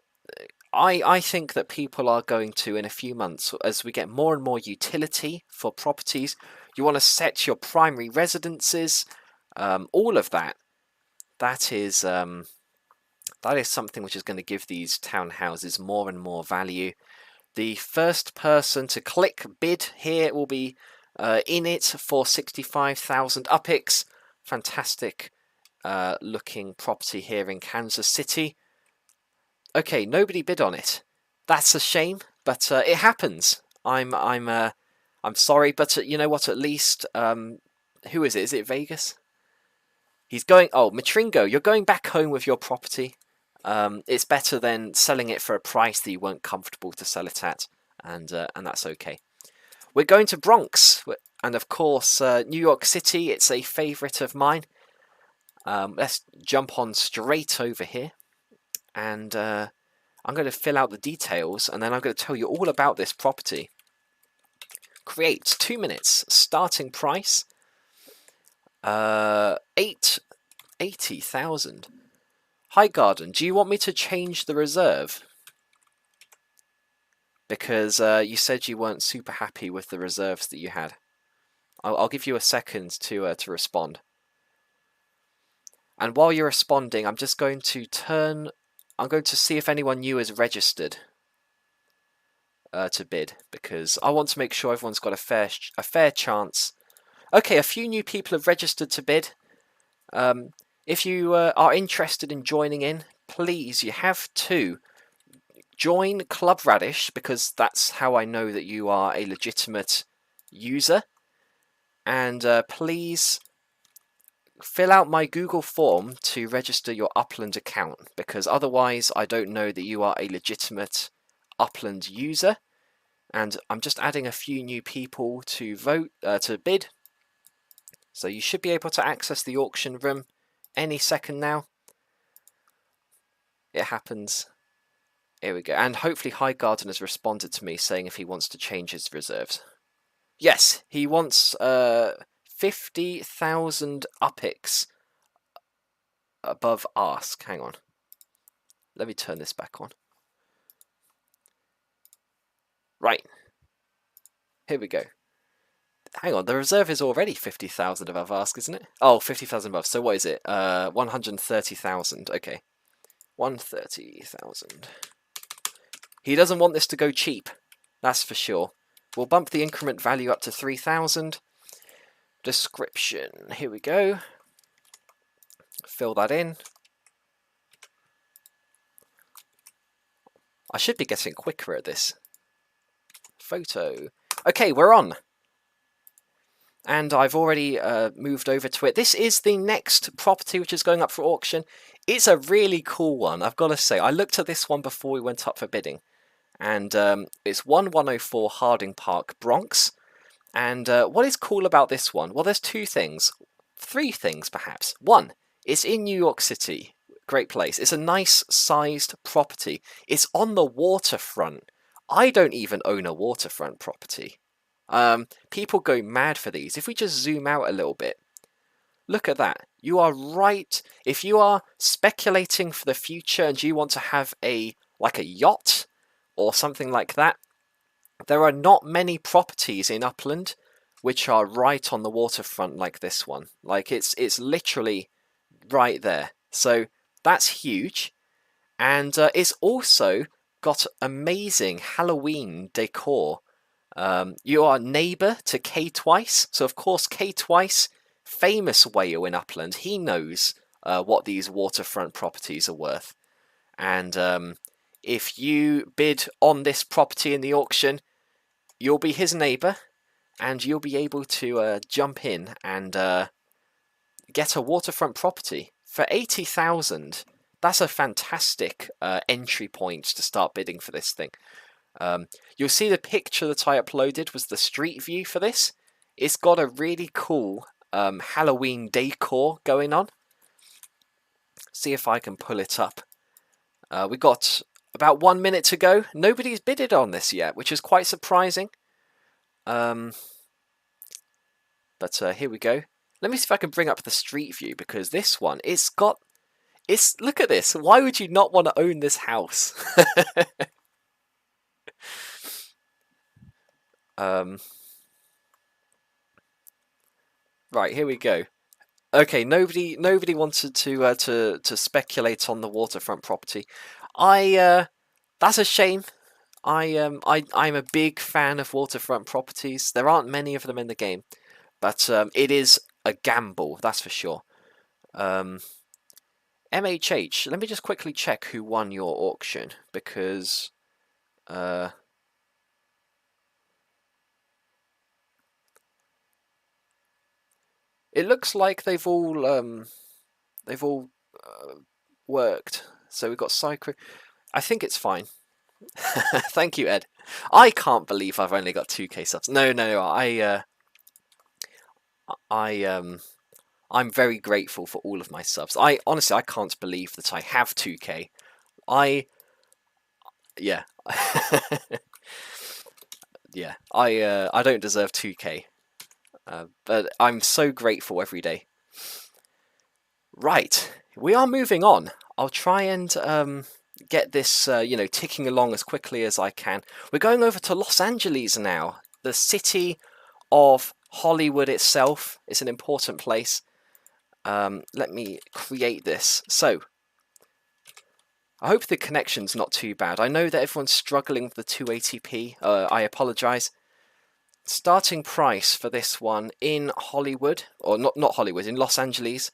I think that people are going to, in a few months, as we get more and more utility for properties, you want to set your primary residences, all of that. That is something which is going to give these townhouses more and more value. The first person to click bid here will be in it for 65,000 UPX. Fantastic looking property here in Kansas City. Okay, nobody bid on it. That's a shame, but it happens. I'm sorry, but you know what? At least who is it? Is it Vegas? He's going. Oh, Matringo, you're going back home with your property. It's better than selling it for a price that you weren't comfortable to sell it at, and that's okay. We're going to Bronx, and of course New York City. It's a favourite of mine. Let's jump on straight over here. And I'm going to fill out the details, and then I'm going to tell you all about this property. Create 2 minutes. Starting price 80,000. Hi Garden, do you want me to change the reserve? Because you said you weren't super happy with the reserves that you had. I'll give you a second to respond. And while you're responding, I'm just going to I'm going to see if anyone new is registered to bid, because I want to make sure everyone's got a fair chance. Okay, a few new people have registered to bid. If you are interested in joining in, please, you have to join Club Radish, because that's how I know that you are a legitimate user. And please fill out my Google form to register your Upland account, because otherwise I don't know that you are a legitimate Upland user. And I'm just adding a few new people to vote, to bid. So you should be able to access the auction room any second now. It happens. Here we go. And hopefully Highgarden has responded to me saying if he wants to change his reserves. Yes, he wants 50,000 UPIX above ask. Hang on. Let me turn this back on. Right. Here we go. Hang on, the reserve is already 50,000 above ask, isn't it? Oh, 50,000 above. So what is it? 130,000. Okay. 130,000. He doesn't want this to go cheap. That's for sure. We'll bump the increment value up to 3,000. Description. Here we go. Fill that in. I should be getting quicker at this. Photo. Okay, we're on. And I've already moved over to it. This is the next property which is going up for auction. It's a really cool one, I've got to say. I looked at this one before we went up for bidding. And it's 1104 Harding Park, Bronx. And what is cool about this one? Well, there's two things. Three things, perhaps. One, it's in New York City. Great place. It's a nice sized property. It's on the waterfront. I don't even own a waterfront property. People go mad for these. If we just zoom out a little bit, look at that. You are right. If you are speculating for the future and you want to have like a yacht or something like that, there are not many properties in Upland which are right on the waterfront like this one. Like it's literally right there. So that's huge. And it's also got amazing Halloween decor. You are neighbour to K Twice. So of course K Twice, famous whale in Upland, he knows what these waterfront properties are worth. And if you bid on this property in the auction, you'll be his neighbour, and you'll be able to jump in and get a waterfront property for 80,000. That's a fantastic entry point to start bidding for this thing. You'll see the picture that I uploaded was the street view for this. It's got a really cool Halloween decor going on. See if I can pull it up. We got about 1 minute to go. Nobody's bidded on this yet, which is quite surprising. But here we go. Let me see if I can bring up the street view, because this one, look at this. Why would you not want to own this house? Right, here we go. Okay, nobody wanted to speculate on the waterfront property. That's a shame. I'm a big fan of waterfront properties. There aren't many of them in the game, but it is a gamble, that's for sure. MHH, let me just quickly check who won your auction, because it looks like they've all worked. So we've got Cycro. I think it's fine. Thank you, Ed. I can't believe I've only got 2k subs. No, I'm very grateful for all of my subs. Honestly, I can't believe that I have 2k. Yeah. Yeah, I don't deserve 2k. But I'm so grateful every day. Right, we are moving on. I'll try and get this, ticking along as quickly as I can. We're going over to Los Angeles now, the city of Hollywood itself. It's an important place. Let me create this. So, I hope the connection's not too bad. I know that everyone's struggling with the 280p. I apologise. Starting price for this one in Hollywood, or not Hollywood, in Los Angeles,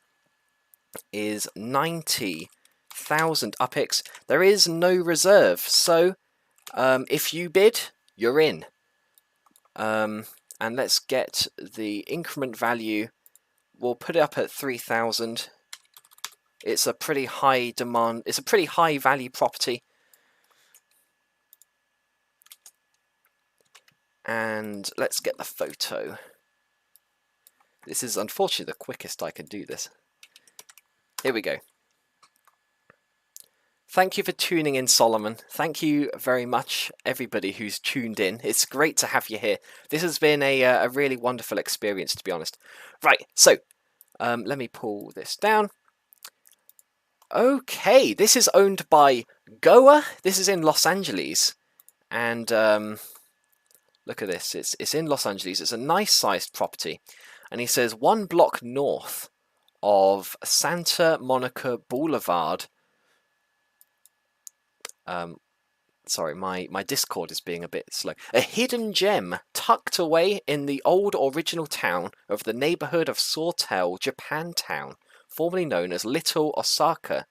is 90,000 UPIX. There is no reserve, so if you bid, you're in. And let's get the increment value we'll put it up at 3,000. It's a pretty high demand. It's a pretty high value property. And let's get the photo. This is unfortunately the quickest I can do this. Here we go. Thank you for tuning in, Solomon. Thank you very much, everybody who's tuned in. It's great to have you here. This has been a really wonderful experience, to be honest. Right, so let me pull this down. Okay, this is owned by Goa. This is in Los Angeles. And look at this. It's in Los Angeles. It's a nice-sized property. And he says 1 block north of Santa Monica Boulevard. Sorry, my Discord is being a bit slow. A hidden gem tucked away in the old original town of the neighborhood of Sawtell, Japantown, formerly known as Little Osaka,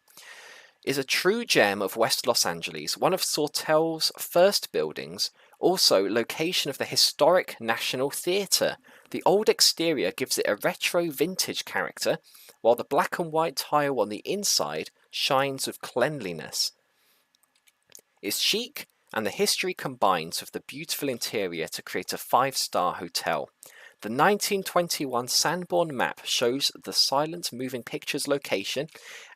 is a true gem of West Los Angeles, one of Sawtell's first buildings, also location of the historic National Theatre. The old exterior gives it a retro vintage character, while the black and white tile on the inside shines with cleanliness. It's chic, and the history combines with the beautiful interior to create a 5-star hotel. The 1921 Sanborn map shows the silent moving pictures location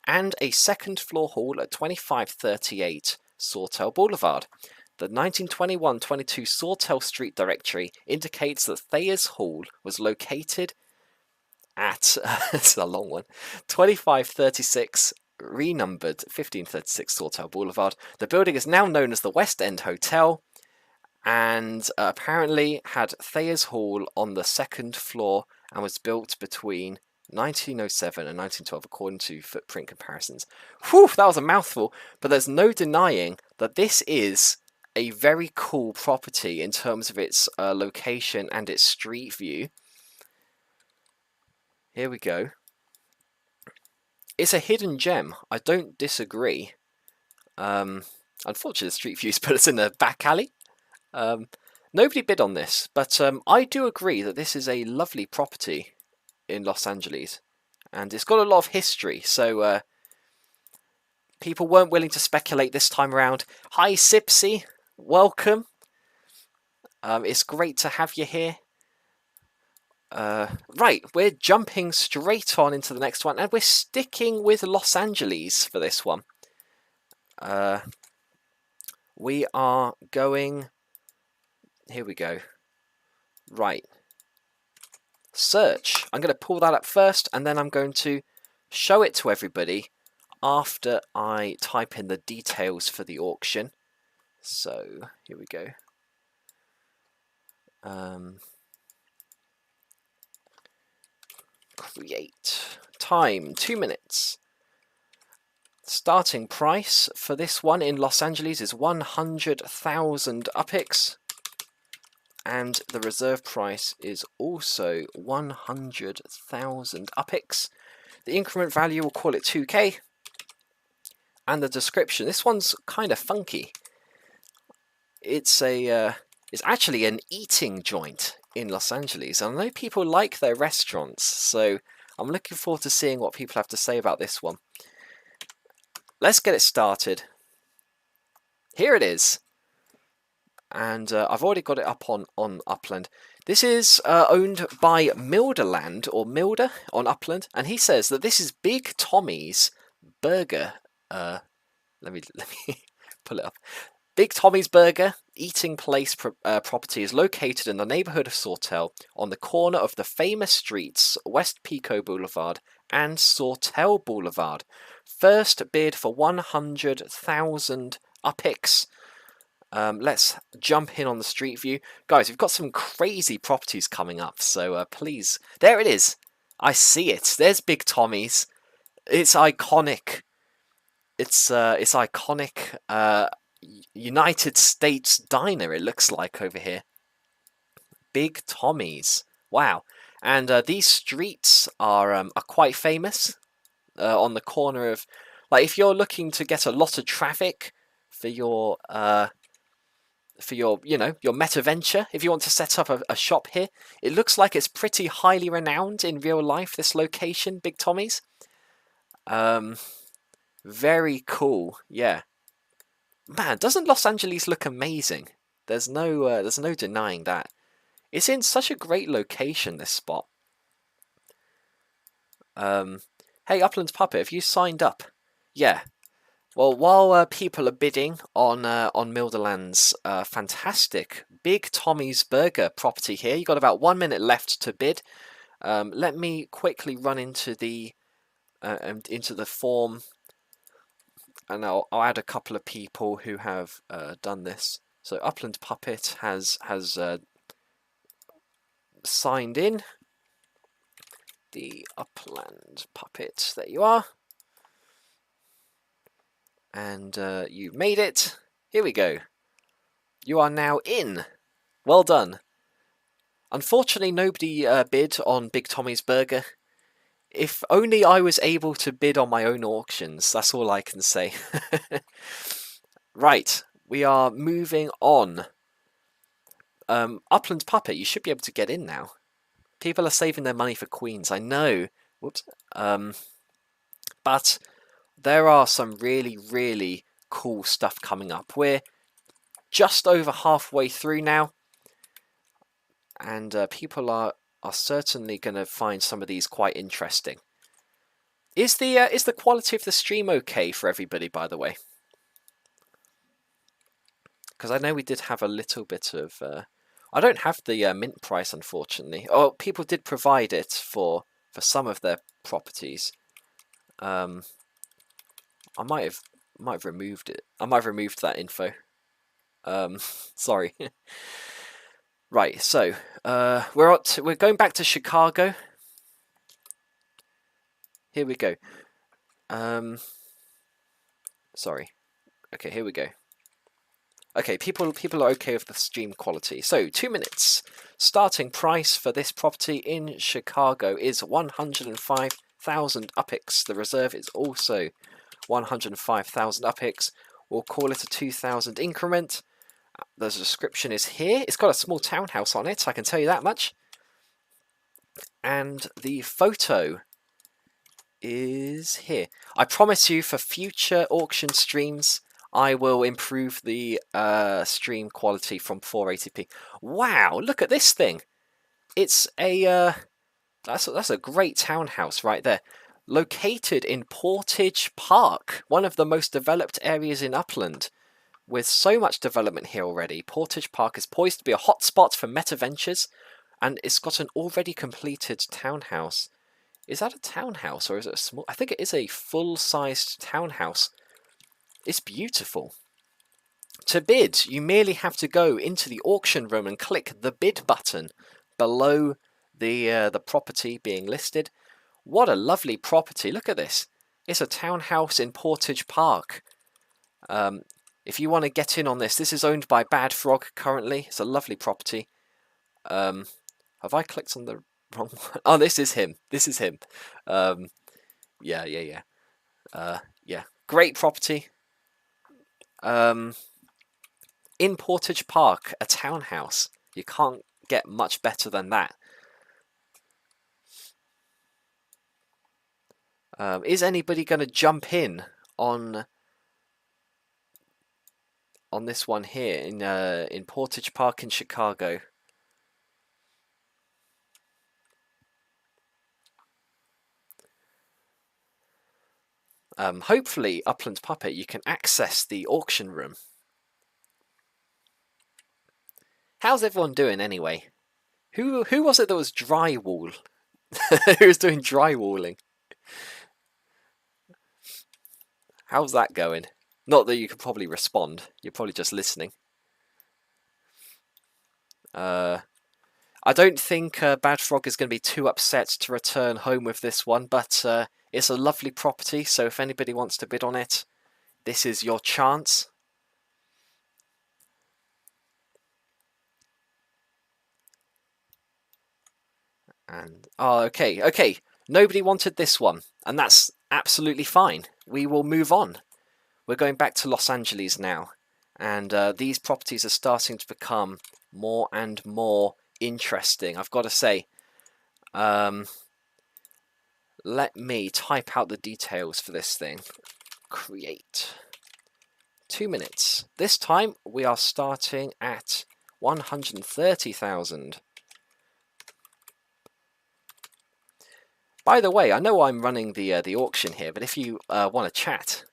and a second-floor hall at 2538 Sawtell Boulevard. The 1921-22 Sawtell Street directory indicates that Thayer's Hall was located at, it's a long one, 2536 renumbered 1536 Sawtell Boulevard. The building is now known as the West End Hotel and apparently had Thayer's Hall on the second floor and was built between 1907 and 1912 according to footprint comparisons. Whew, that was a mouthful, but there's no denying that this is a very cool property in terms of its location and its street view. Here we go. It's a hidden gem. I don't disagree. Unfortunately, the street views put us in a back alley. Nobody bid on this, but I do agree that this is a lovely property in Los Angeles. And it's got a lot of history, so people weren't willing to speculate this time around. Hi, Sipsy. Welcome. It's great to have you here. Right, we're jumping straight on into the next one, and we're sticking with Los Angeles for this one. We are going... Here we go. Right. Search. I'm going to pull that up first, and then I'm going to show it to everybody after I type in the details for the auction. So, here we go. Create. Time, 2 minutes. Starting price for this one in Los Angeles is 100,000 UPIX. And the reserve price is also 100,000 UPIX. The increment value, we'll call it 2k. And the description, this one's kind of funky. It's actually an eating joint in Los Angeles. And I know people like their restaurants, so I'm looking forward to seeing what people have to say about this one. Let's get it started. Here it is. And I've already got it up on Upland. This is owned by Milderland, or Milder, on Upland. And he says that this is Big Tommy's Burger. Let me pull it up. Big Tommy's Burger Eating Place property is located in the neighborhood of Sawtell on the corner of the famous streets West Pico Boulevard and Sawtell Boulevard. First bid for 100,000 UPIX. Let's jump in on the street view. Guys, we've got some crazy properties coming up, so please. There it is. I see it. There's Big Tommy's. It's iconic. It's iconic. United States diner, it looks like over here. Big Tommy's. Wow. And these streets are quite famous. On the corner of, like, if you're looking to get a lot of traffic for your for your, you know, your meta venture. If you want to set up a shop here, it looks like it's pretty highly renowned in real life. This location, Big Tommy's. Very cool. Yeah. Man, doesn't Los Angeles look amazing? There's no denying that. It's in such a great location, this spot. Hey, Upland Puppet, have you signed up? Yeah. Well, while people are bidding on Milderland's fantastic Big Tommy's Burger property here, you got about 1 minute left to bid. Let me quickly run into the form, and I'll add a couple of people who have done this. So Upland Puppet has signed in. The Upland Puppet, there you are. And you made it. Here we go. You are now in. Well done. Unfortunately, nobody bid on Big Tommy's Burger. If only I was able to bid on my own auctions. That's all I can say. Right, we are moving on. Upland Puppet, you should be able to get in now. People are saving their money for Queens, I know. Whoops. But there are some really, really cool stuff coming up. We're just over halfway through now, and people are certainly going to find some of these quite interesting. Is the quality of the stream okay for everybody, by the way? Because I know we did have a little bit of... I don't have the mint price, unfortunately. Oh, people did provide it for some of their properties. I might have removed it. I might have removed that info. Sorry. Right, so we're going back to Chicago. Here we go. Sorry. Okay, here we go. Okay, people are okay with the stream quality. So 2 minutes. Starting price for this property in Chicago is 105,000 UPIX. The reserve is also 105,000 UPIX. We'll call it a 2,000 increment. The description is here. It's got a small townhouse on it, I can tell you that much. And the photo is here. I promise you, for future auction streams, I will improve the stream quality from 480p. Wow, look at this thing. It's a that's a great townhouse right there. Located in Portage Park, one of the most developed areas in Upland. With so much development here already, Portage Park is poised to be a hotspot for meta ventures, and it's got an already completed townhouse. Is that a townhouse or is it a small? I think it is a full-sized townhouse. It's beautiful. To bid, you merely have to go into the auction room and click the bid button below the property being listed. What a lovely property! Look at this. It's a townhouse in Portage Park. If you want to get in on this, this is owned by Bad Frog currently. It's a lovely property. Have I clicked on the wrong one? Oh, this is him. This is him. Yeah. Great property. In Portage Park, a townhouse. You can't get much better than that. Is anybody going to jump in on this one here in Portage Park in Chicago? Hopefully, Upland Puppet, you can access the auction room. How's everyone doing anyway? Who was it that was drywall? Who was doing drywalling? How's that going? Not that you could probably respond. You're probably just listening. I don't think Bad Frog is going to be too upset to return home with this one, but it's a lovely property, so if anybody wants to bid on it, this is your chance. And oh, okay. Nobody wanted this one, and that's absolutely fine. We will move on. We're going back to Los Angeles now, and these properties are starting to become more and more interesting, I've got to say. Let me type out the details for this thing. Create. 2 minutes. This time we are starting at 130,000. By the way, I know I'm running the auction here, but if you want to chat,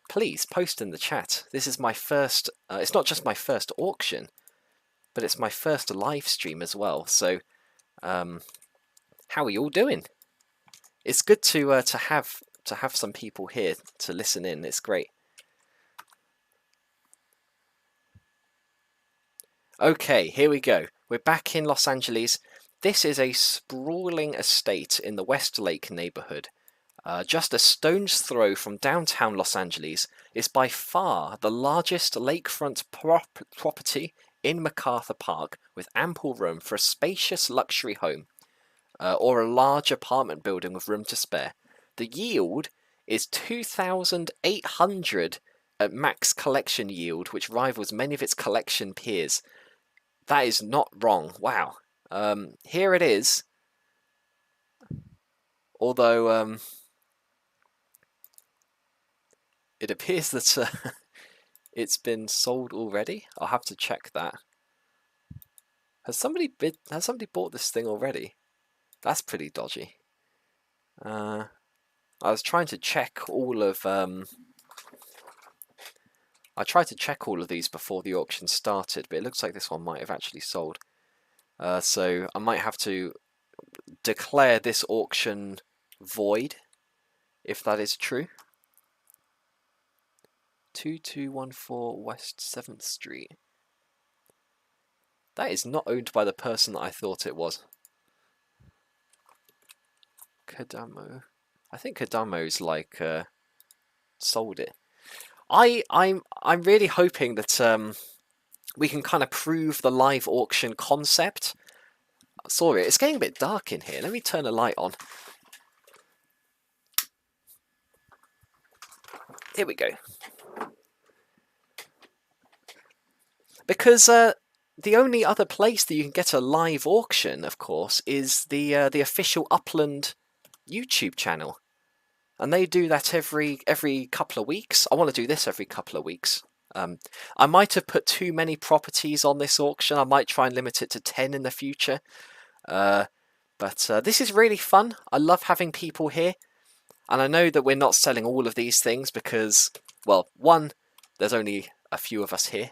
please post in the chat. This is my first. It's not just my first auction, but it's my first live stream as well. So, how are you all doing? It's good to have some people here to listen in. It's great. Okay, here we go. We're back in Los Angeles. This is a sprawling estate in the Westlake neighborhood. Just a stone's throw from downtown Los Angeles. It's by far the largest lakefront property in MacArthur Park, with ample room for a spacious luxury home or a large apartment building with room to spare. The yield is 2,800 at max collection yield, which rivals many of its collection peers. That is not wrong. Wow. Here it is. Although it appears that it's been sold already. I'll have to check that. Has somebody bought this thing already? That's pretty dodgy. I was trying to check all of I tried to check all of these before the auction started, but it looks like this one might have actually sold. So I might have to declare this auction void, if that is true. 2214 West 7th Street. That is not owned by the person that I thought it was. Kadamo. I think Kadamo's like sold it. I'm really hoping that we can kind of prove the live auction concept. Sorry, it's getting a bit dark in here. Let me turn a light on. Here we go. Because the only other place that you can get a live auction, of course, is the official Upland YouTube channel, and they do that every couple of weeks. I want to do this every couple of weeks. I might have put too many properties on this auction. I might try and limit it to 10 in the future. But this is really fun. I love having people here, and I know that we're not selling all of these things because, well, one, there's only a few of us here.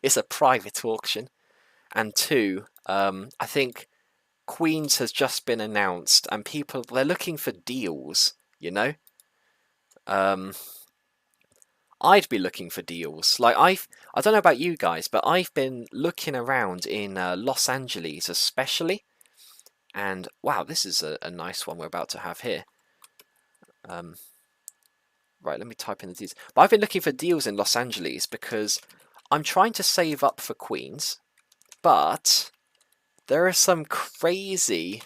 It's a private auction, and two, I think Queens has just been announced, and they're looking for deals, you know. I'd be looking for deals. Like I don't know about you guys, but I've been looking around in Los Angeles especially, and wow, this is a nice one we're about to have here. Right, let me type in the deals. But I've been looking for deals in Los Angeles because I'm trying to save up for Queens, but there are some crazy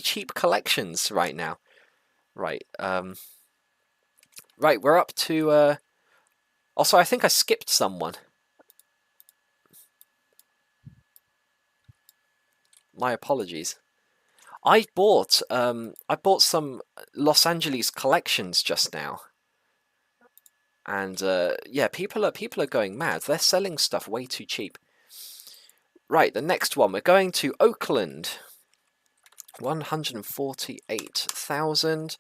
cheap collections right now. Right, right, we're up to also, I think I skipped someone. My apologies. I bought some Los Angeles collections just now, and yeah, people are going mad. They're selling stuff way too cheap. Right, the next one, we're going to Oakland. 148,000,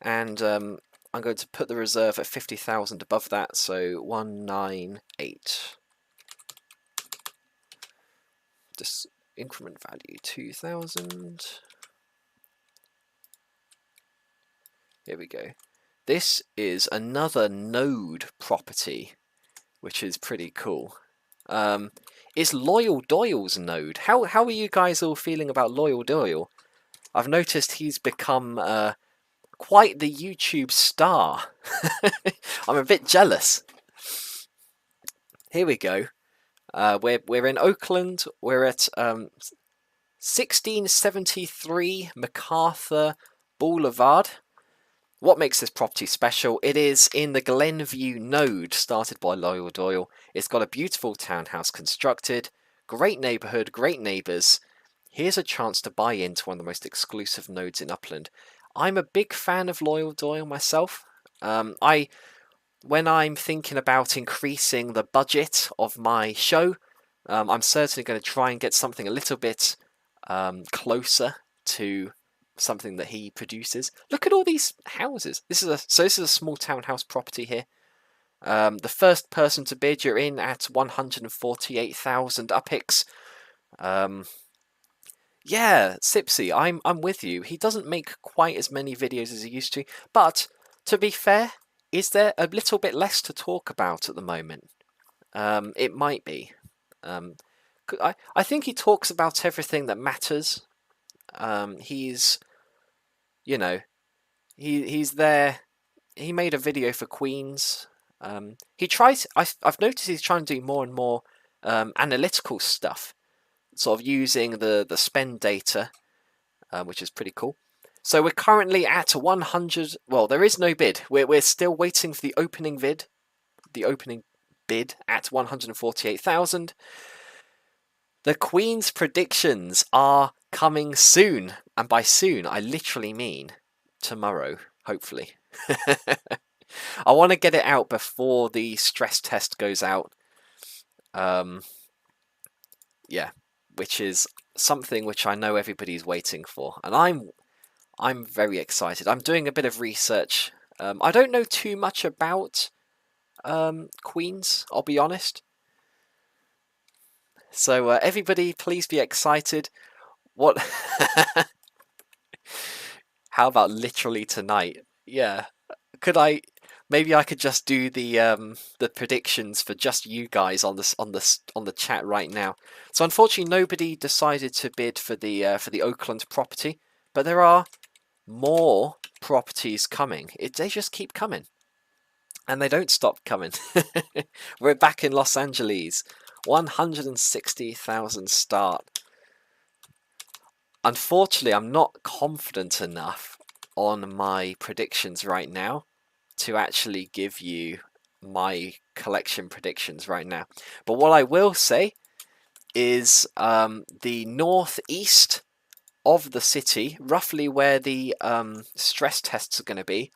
and I'm going to put the reserve at 50,000 above that, so 198. This increment value 2,000. Here we go. This is another node property, which is pretty cool. It's Loyal Doyle's node. How are you guys all feeling about Loyal Doyle? I've noticed he's become quite the YouTube star. I'm a bit jealous. Here we go. We're in Oakland. We're at 1673 MacArthur Boulevard. What makes this property special? It is in the Glenview node, started by Loyal Doyle. It's got a beautiful townhouse constructed, great neighbourhood, great neighbours. Here's a chance to buy into one of the most exclusive nodes in Upland. I'm a big fan of Loyal Doyle myself. When I'm thinking about increasing the budget of my show, I'm certainly going to try and get something a little bit closer to something that he produces. Look at all these houses. This is a small townhouse property here. The first person to bid, you're in at 148,000 UPIX. Yeah, Sipsy, I'm with you. He doesn't make quite as many videos as he used to, but to be fair, is there a little bit less to talk about at the moment? It might be. I think he talks about everything that matters. He's, you know, he's there. He made a video for Queens. He tries. I've noticed he's trying to do more and more analytical stuff, sort of using the spend data, which is pretty cool. So we're currently at 100. Well, there is no bid. We're still waiting for the opening bid at 148,000. The Queen's predictions are coming soon, and by soon I literally mean tomorrow, hopefully. I want to get it out before the stress test goes out. Yeah, which is something which I know everybody's waiting for, and I'm very excited. I'm doing a bit of research. I don't know too much about Queens, I'll be honest. So everybody, please be excited. What? How about literally tonight? Yeah. Could I? Maybe I could just do the predictions for just you guys on the chat right now. So unfortunately, nobody decided to bid for the Oakland property, but there are more properties coming. They just keep coming, and they don't stop coming. We're back in Los Angeles. 160,000 start. Unfortunately, I'm not confident enough on my predictions right now to actually give you my collection predictions right now. But what I will say is the northeast of the city, roughly where the stress tests are going to be,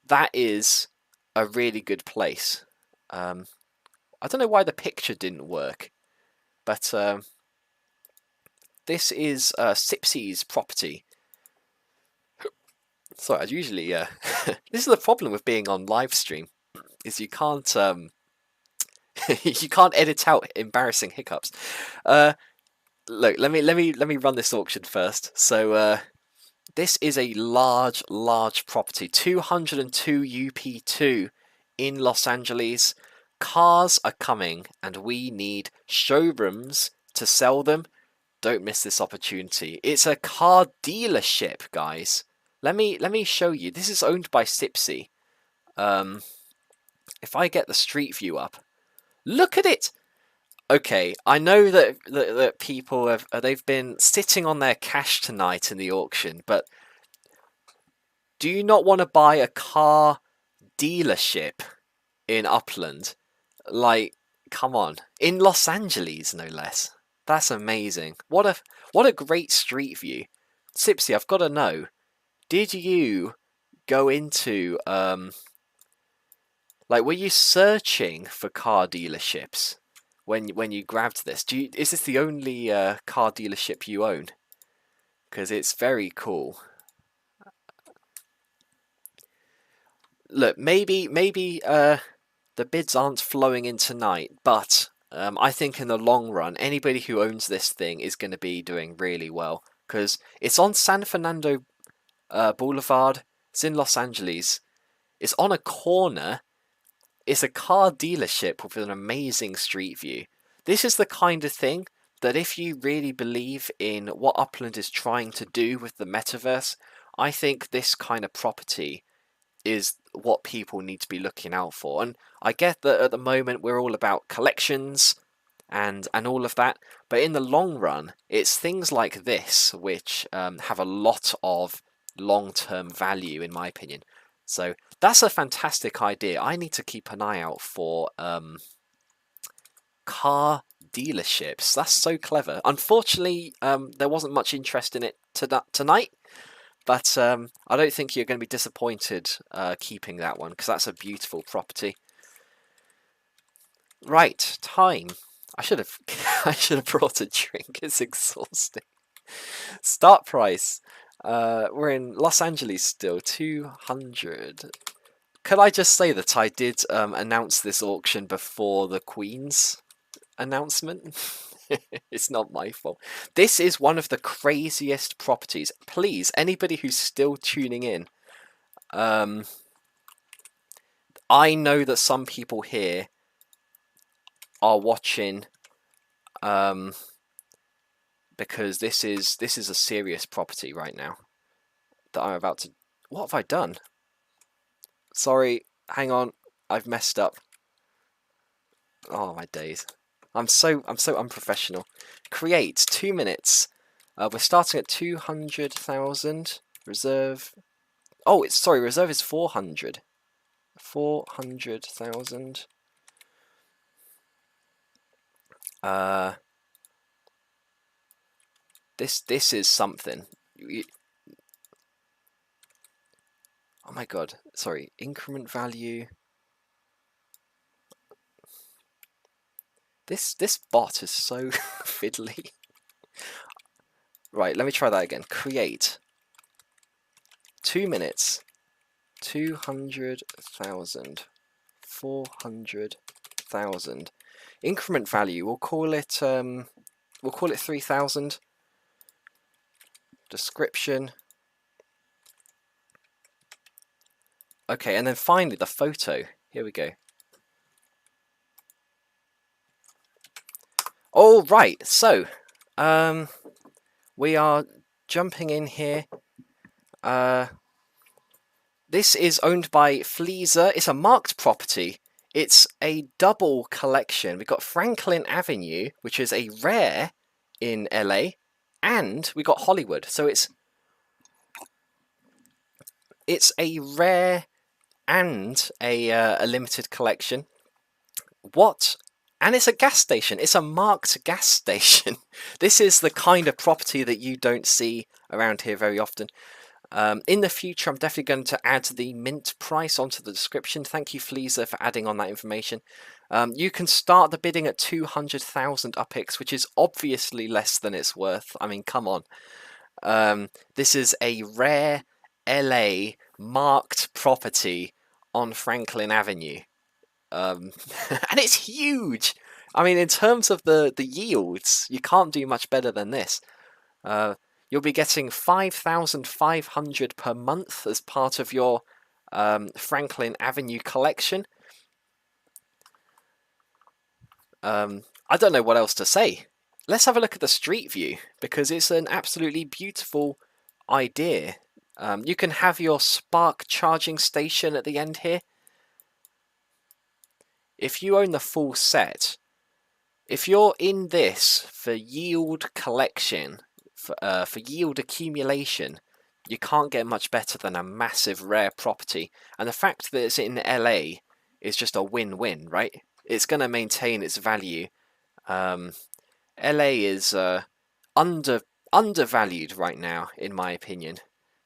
that is a really good place. I don't know why the picture didn't work, but this is Sipsy's property. Sorry, I usually this is the problem with being on live stream, is you can't you can't edit out embarrassing hiccups. Look, let me run this auction first. So this is a large property, 202 UP2 in Los Angeles. Cars are coming, and we need showrooms to sell them. Don't miss this opportunity. It's a car dealership, guys. Let me show you. This is owned by Sipsy. If I get the street view up, look at it. Okay, I know that people they've been sitting on their cash tonight in the auction, but do you not want to buy a car dealership in Upland? Like, come on, in Los Angeles, no less. That's amazing. What a great street view. Sipsy, I've got to know, did you go into like, were you searching for car dealerships when you grabbed this? Is this the only car dealership you own? Because it's very cool. Look, maybe the bids aren't flowing in tonight, but I think in the long run, anybody who owns this thing is going to be doing really well, because it's on San Fernando Boulevard. It's in Los Angeles. It's on a corner. It's a car dealership with an amazing street view. This is the kind of thing that if you really believe in what Upland is trying to do with the metaverse, I think this kind of property is what people need to be looking out for. And I get that at the moment we're all about collections and all of that, but in the long run, it's things like this which have a lot of long-term value, in my opinion. So that's a fantastic idea. I need to keep an eye out for car dealerships. That's so clever. Unfortunately, there wasn't much interest in it tonight, but I don't think you're going to be disappointed keeping that one, because that's a beautiful property. Right, time. I should have I should have brought a drink. It's exhausting. Start price. We're in Los Angeles still. 200. Could I just say that I did announce this auction before the Queen's announcement? It's not my fault. This is one of the craziest properties. Please, anybody who's still tuning in, I know that some people here are watching because this is a serious property right now that I'm about to. What have I done? Sorry, hang on, I've messed up. Oh my days. I'm so unprofessional. Create 2 minutes. We're starting at 200,000. Reserve. Oh, sorry. Reserve is 400. 400,000. This is something. Oh my god. Sorry. Increment value. This bot is so fiddly. Right, let me try that again. Create. 2 minutes. 200,000. 400,000. Increment value. We'll call it 3,000. Description. Okay, and then finally the photo. Here we go. All right, so we are jumping in here. This is owned by Fleaser. It's a marked property. It's a double collection. We've got Franklin Avenue, which is a rare in LA, and we got Hollywood. So it's a rare and a limited collection. What? And it's a gas station. It's a marked gas station. This is the kind of property that you don't see around here very often. In the future, I'm definitely going to add the mint price onto the description. Thank you, Fleaser, for adding on that information. You can start the bidding at 200,000 UPX, which is obviously less than it's worth. I mean, come on. This is a rare LA marked property on Franklin Avenue. And it's huge. I mean, in terms of the yields, you can't do much better than this. You'll be getting 5,500 per month as part of your Franklin Avenue collection. I don't know what else to say. Let's have a look at the street view, because it's an absolutely beautiful idea. You can have your Spark charging station at the end here. If you own the full set, if you're in this for yield collection, for yield accumulation, you can't get much better than a massive rare property. And the fact that it's in LA is just a win-win, right? It's going to maintain its value. LA is undervalued right now, in my opinion.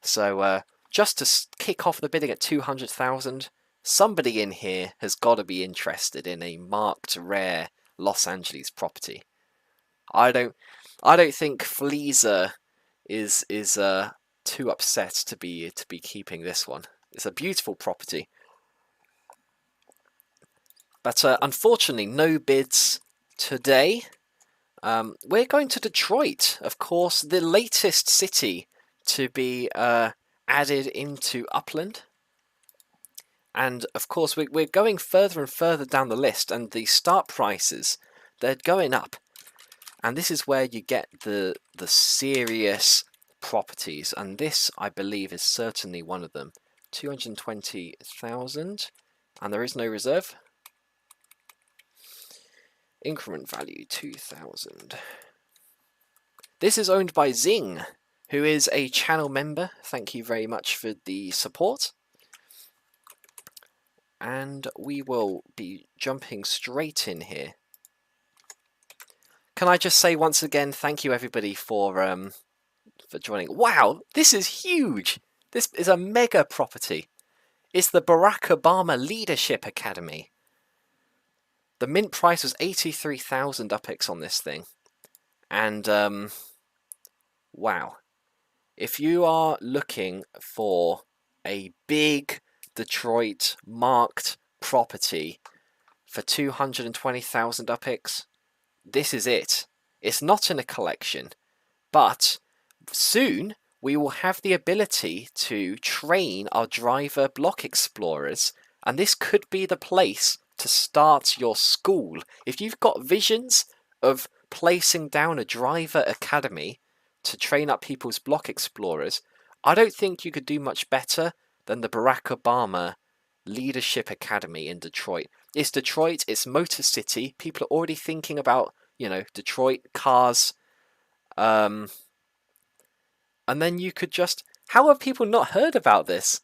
So just to kick off the bidding at 200,000, somebody in here has got to be interested in a marked rare Los Angeles property. I don't think Fleaser is too upset to be keeping this one. It's a beautiful property, but unfortunately, no bids today. We're going to Detroit, of course, the latest city to be added into Upland. And of course, we're going further and further down the list, and the start prices, they're going up. And this is where you get the serious properties, and this, I believe, is certainly one of them. 220,000, and there is no reserve. Increment value 2,000. This is owned by Zing. who is a channel member. Thank you very much for the support. And we will be jumping straight in here. Can I just say once again, thank you everybody for joining. Wow, this is huge. This is a mega property. It's the Barack Obama Leadership Academy. The mint price was 83,000 UPX on this thing. And wow. If you are looking for a big Detroit marked property for 220,000 UPX, this is it. It's not in a collection, but soon we will have the ability to train our driver block explorers, and this could be the place to start your school. If you've got visions of placing down a driver academy to train up people's block explorers, I don't think you could do much better than the Barack Obama Leadership Academy in Detroit. It's Detroit, it's Motor City. People are already thinking about, Detroit cars. And then you could just... How have people not heard about this?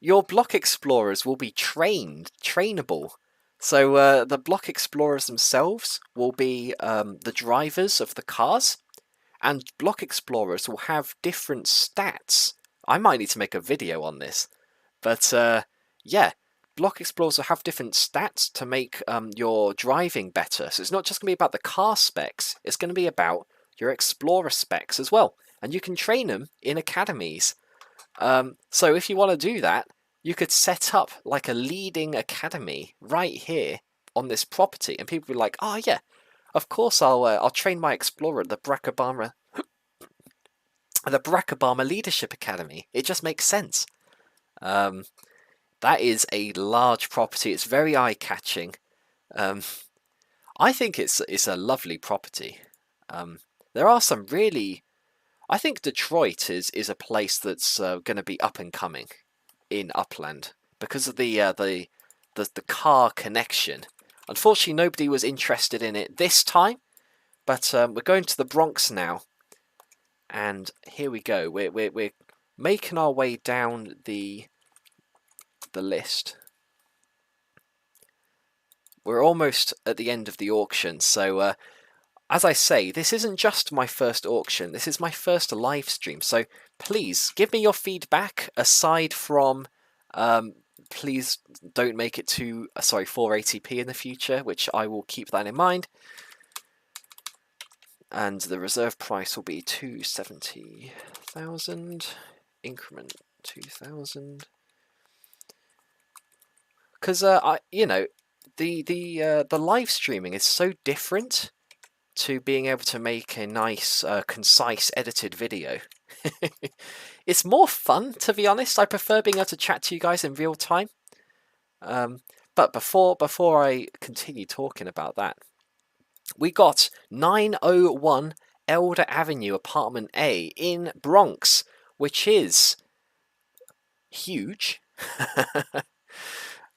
Your block explorers will be trainable. So the block explorers themselves will be the drivers of the cars. And block explorers will have different stats. I might need to make a video on this. But yeah, block explorers will have different stats to make your driving better. So it's not just going to be about the car specs. It's going to be about your explorer specs as well. And you can train them in academies. So if you want to do that, you could set up like a leading academy right here on this property. And people will be like, oh yeah, of course I'll train my explorer at the Barack Obama Leadership Academy. It just makes sense. That is a large property. It's very eye-catching. I think it's a lovely property. There are some really... I think Detroit is a place that's going to be up and coming in Upland because of the car connection. Unfortunately, nobody was interested in it this time, but we're going to the Bronx now, and here we go. We're making our way down the list. We're almost at the end of the auction, so as I say, this isn't just my first auction, this is my first live stream, so please give me your feedback aside from please don't make it to 480p in the future, which I will keep that in mind. And the reserve price will be 270,000, increment 2,000. Because the live streaming is so different to being able to make a nice, concise, edited video. It's more fun, to be honest. I prefer being able to chat to you guys in real time. But before I continue talking about that, we got 901 Elder Avenue, Apartment A in Bronx, which is huge.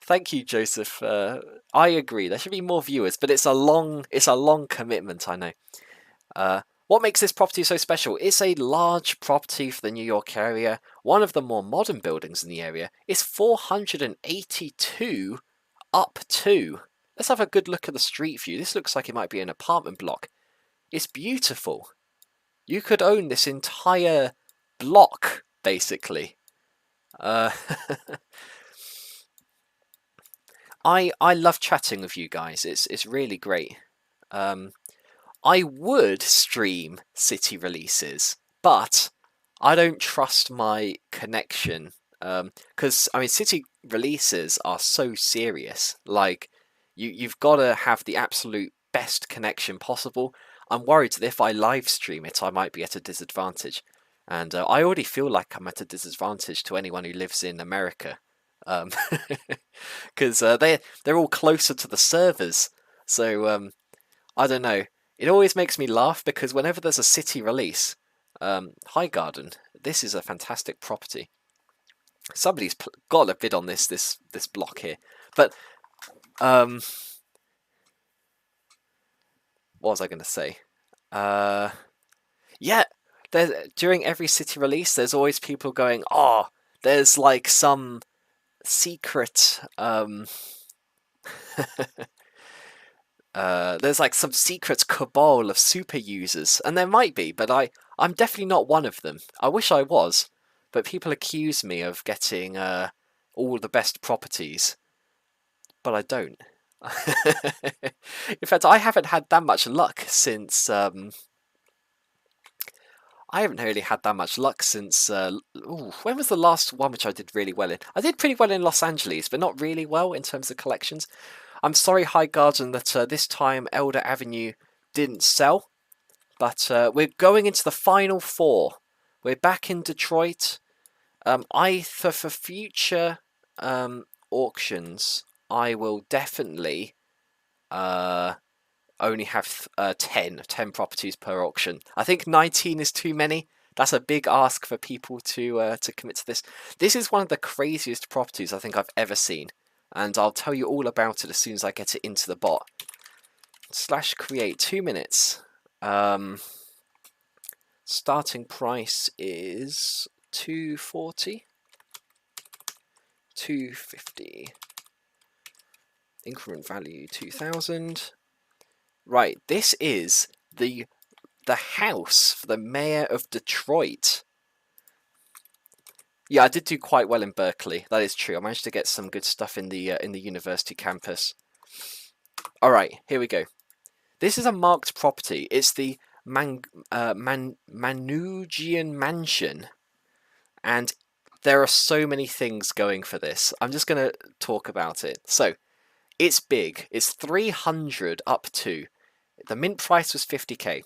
Thank you, Joseph. I agree. There should be more viewers, but it's a long commitment, I know. What makes this property so special? It's a large property for the New York area. One of the more modern buildings in the area. It's 482 up to. Let's have a good look at the street view. This looks like it might be an apartment block. It's beautiful. You could own this entire block, basically. I love chatting with you guys. It's really great. I would stream city releases, but I don't trust my connection. Because city releases are so serious. Like, you've got to have the absolute best connection possible. I'm worried that if I live stream it, I might be at a disadvantage. And I already feel like I'm at a disadvantage to anyone who lives in America. Because they're all closer to the servers. So, I don't know. It always makes me laugh because whenever there's a city release, High Garden, this is a fantastic property. Somebody's got a bid on this block here. But, what was I going to say? Yeah, during every city release, there's always people going, "Oh, there's like some secret there's like some secret cabal of super users," and there might be, but I'm definitely not one of them. I wish I was, but people accuse me of getting all the best properties, but I don't. In fact, I haven't had that much luck since I haven't really had that much luck since when was the last one which I did really well in? I did pretty well in Los Angeles, but not really well in terms of collections. I'm sorry, High Garden, that this time Elder Avenue didn't sell, but we're going into the final four. We're back in Detroit. For future auctions, I will definitely only have 10 properties per auction. I think 19 is too many. That's a big ask for people to commit to this. This is one of the craziest properties I think I've ever seen, and I'll tell you all about it as soon as I get it into the bot. /create, 2 minutes. Starting price is 240, 250. Increment value 2000. Right, this is the house for the mayor of Detroit. Yeah, I did do quite well in Berkeley. That is true. I managed to get some good stuff in the university campus. All right, here we go. This is a marked property. It's the Manugian Mansion, and there are so many things going for this. I'm just going to talk about it. So, it's big. It's 300 up to. The mint price was 50k.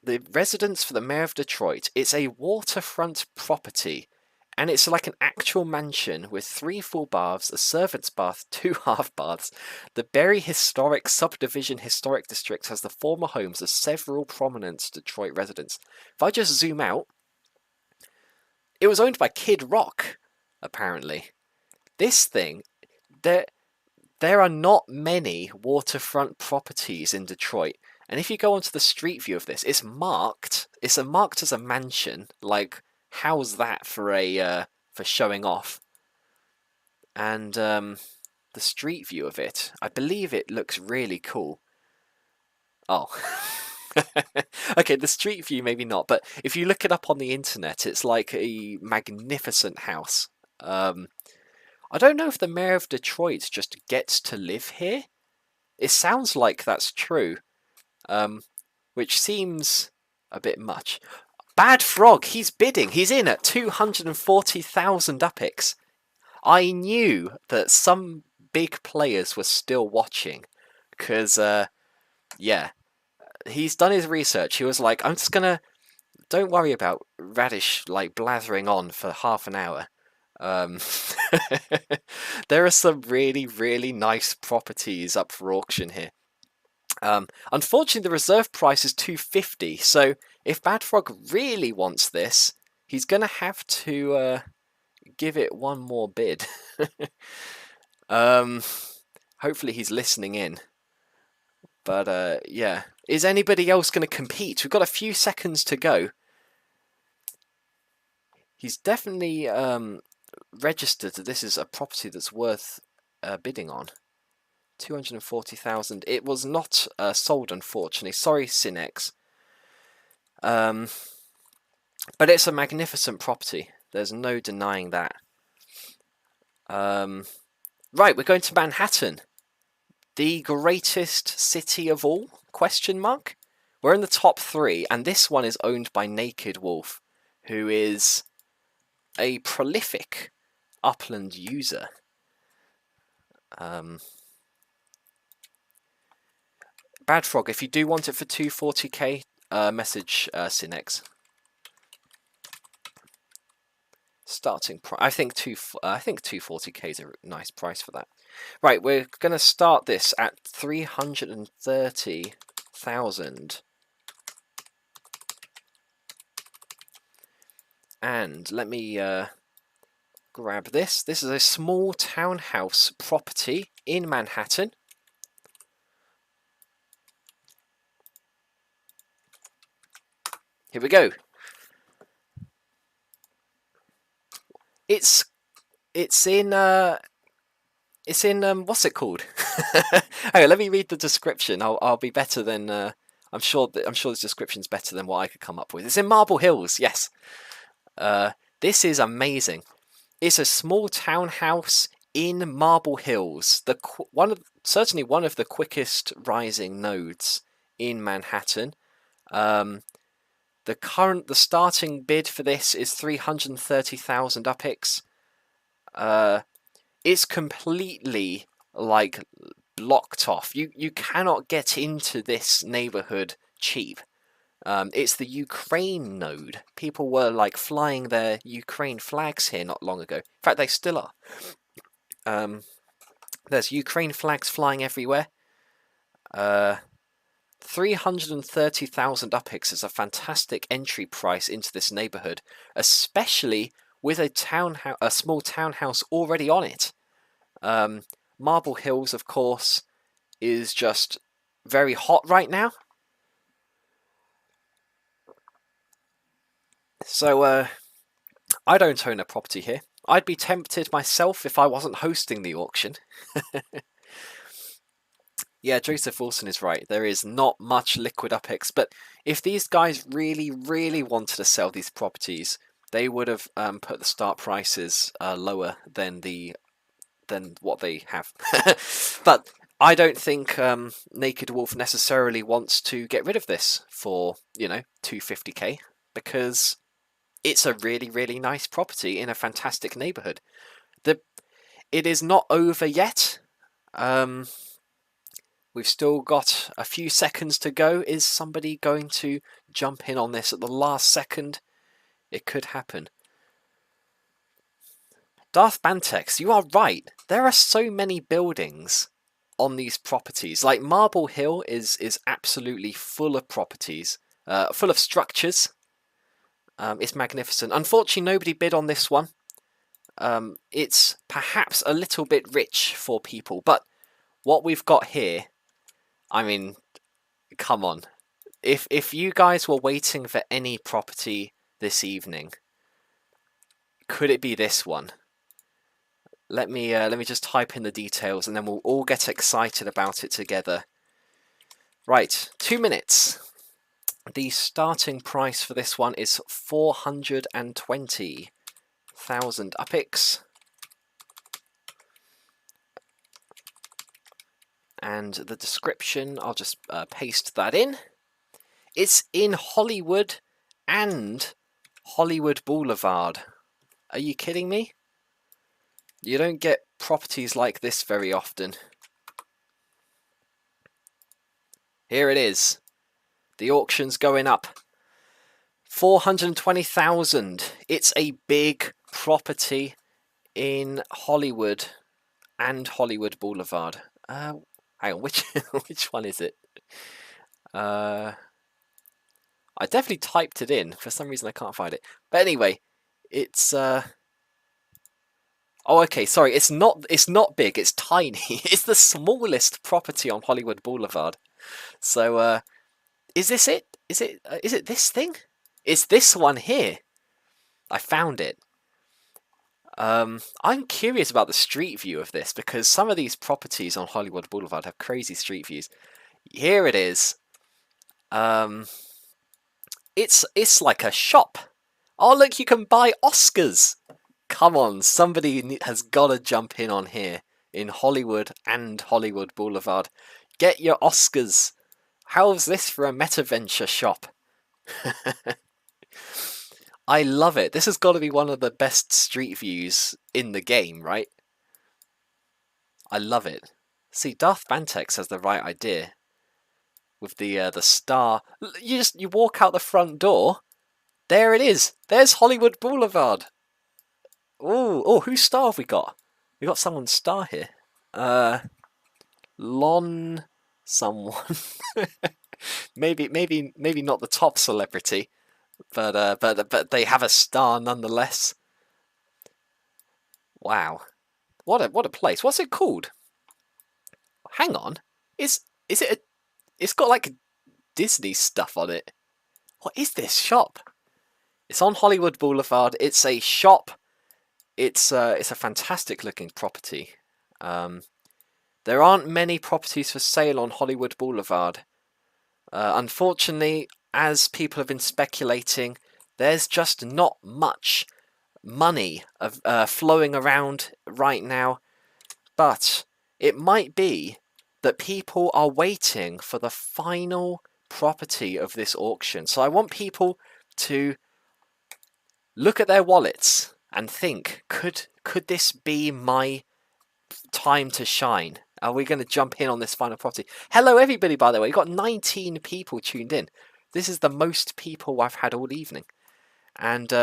The residence for the mayor of Detroit. It's a waterfront property, and it's like an actual mansion with 3 full baths, a servant's bath, 2 half baths. The Berry Historic Subdivision Historic District has the former homes of several prominent Detroit residents. If I just zoom out, it was owned by Kid Rock, apparently. This thing, there are not many waterfront properties in Detroit, and if you go onto the street view of this, it's marked. It's marked as a mansion. Like, how's that for showing off? And the street view of it, I believe it looks really cool. Oh, okay. The street view maybe not, but if you look it up on the internet, it's like a magnificent house. I don't know if the mayor of Detroit just gets to live here. It sounds like that's true, which seems a bit much. Bad Frog, he's bidding. He's in at 240,000 UPIX. I knew that some big players were still watching, because, yeah, he's done his research. He was like, I'm just gonna, don't worry about Radish, like, blathering on for half an hour. There are some really, really nice properties up for auction here. Unfortunately, the reserve price is 250, so if Bad Frog really wants this, he's gonna have to give it one more bid. Hopefully he's listening in. But yeah, is anybody else gonna compete? We've got a few seconds to go. He's definitely registered that this is a property that's worth bidding on. 240,000. It was not sold, unfortunately. Sorry, Cinex. But it's a magnificent property. There's no denying that. Right, we're going to Manhattan. The greatest city of all? Question mark. We're in the top 3, and this one is owned by Naked Wolf, who is a prolific Upland user. Bad Frog, if you do want it for 240k, message Cinex. Starting price, I think 240k is a nice price for that. Right, we're gonna start this at 330,000, and let me grab this. This is a small townhouse property in Manhattan. Here we go. It's in what's it called? Hang on, let me read the description. I'll be better than I'm sure this description's better than what I could come up with. It's in Marble Hills. Yes. This is amazing. It's a small townhouse in Marble Hills. Certainly one of the quickest rising nodes in Manhattan. The starting bid for this is 330,000 UPIX. It's completely like blocked off. You cannot get into this neighborhood cheap. It's the Ukraine node. People were like flying their Ukraine flags here not long ago. In fact, they still are. There's Ukraine flags flying everywhere. 330,000 UPIX is a fantastic entry price into this neighborhood, especially with a small townhouse already on it. Marble Hills, of course, is just very hot right now. So, I don't own a property here. I'd be tempted myself if I wasn't hosting the auction. Yeah, Joseph Wilson is right. There is not much liquid UPIX, but if these guys really, really wanted to sell these properties, they would have put the start prices lower than what they have. But I don't think Naked Wolf necessarily wants to get rid of this for, 250k, because it's a really, really nice property in a fantastic neighborhood. It is not over yet. We've still got a few seconds to go. Is somebody going to jump in on this at the last second? It could happen. Darth Bantex, you are right. There are so many buildings on these properties. Like Marble Hill is absolutely full of properties, full of structures. It's magnificent. Unfortunately, nobody bid on this one. It's perhaps a little bit rich for people, but what we've got here, I mean, come on. If you guys were waiting for any property this evening, could it be this one? Let me just type in the details, and then we'll all get excited about it together. Right, 2 minutes. The starting price for this one is 420,000 UPIX. And the description, I'll just paste that in. It's in Hollywood and Hollywood Boulevard. Are you kidding me? You don't get properties like this very often. Here it is. The auction's going up. 420,000. It's a big property in Hollywood and Hollywood Boulevard. Hang on, which one is it? I definitely typed it in. For some reason I can't find it. But anyway, it's oh, okay, sorry, it's not big, it's tiny. It's the smallest property on Hollywood Boulevard. So, is this it? Is it this thing? It's this one here. I found it. I'm curious about the street view of this, because some of these properties on Hollywood Boulevard have crazy street views. Here it is. It's like a shop. Oh, look, you can buy Oscars. Come on, somebody has got to jump in on here in Hollywood and Hollywood Boulevard. Get your Oscars. How's this for a metaventure shop? I love it. This has got to be one of the best street views in the game, right? I love it. See, Darth Bantex has the right idea with the star. You walk out the front door. There it is. There's Hollywood Boulevard. Oh, whose star have we got? We got someone's star here. Lon someone. maybe not the top celebrity, but they have a star nonetheless. Wow, what a place. What's it called? Hang on, is it? It's got like Disney stuff on it. What is this shop? It's on Hollywood Boulevard. It's a shop. It's a fantastic looking property. There aren't many properties for sale on Hollywood Boulevard. Unfortunately, as people have been speculating, there's just not much money flowing around right now. But it might be that people are waiting for the final property of this auction. So I want people to look at their wallets and think, could this be my time to shine? Are we going to jump in on this final property? Hello everybody, by the way. We've got 19 people tuned in. This is the most people I've had all evening. And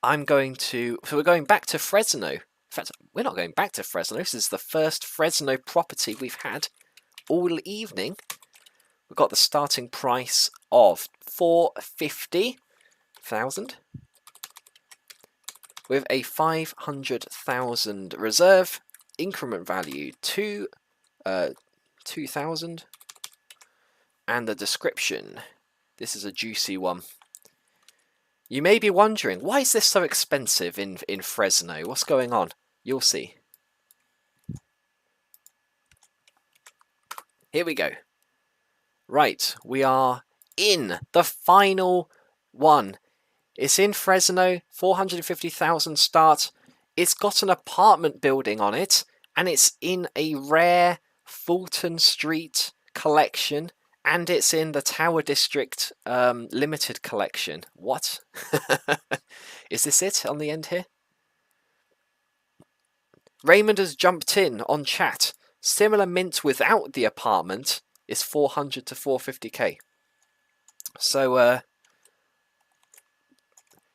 I'm going to... So we're going back to Fresno. In fact, we're not going back to Fresno. This is the first Fresno property we've had all evening. We've got the starting price of $450,000 with a 500,000 reserve, increment value 2,000, and the description. This is a juicy one. You may be wondering, why is this so expensive in Fresno? What's going on? You'll see. Here we go. Right, we are in the final one. It's in Fresno, 450,000 start. It's got an apartment building on it, and it's in a rare Fulton Street collection, and it's in the Tower District limited collection. What? Is this it on the end here? Raymond has jumped in on chat. Similar mint without the apartment is 400 to 450k. So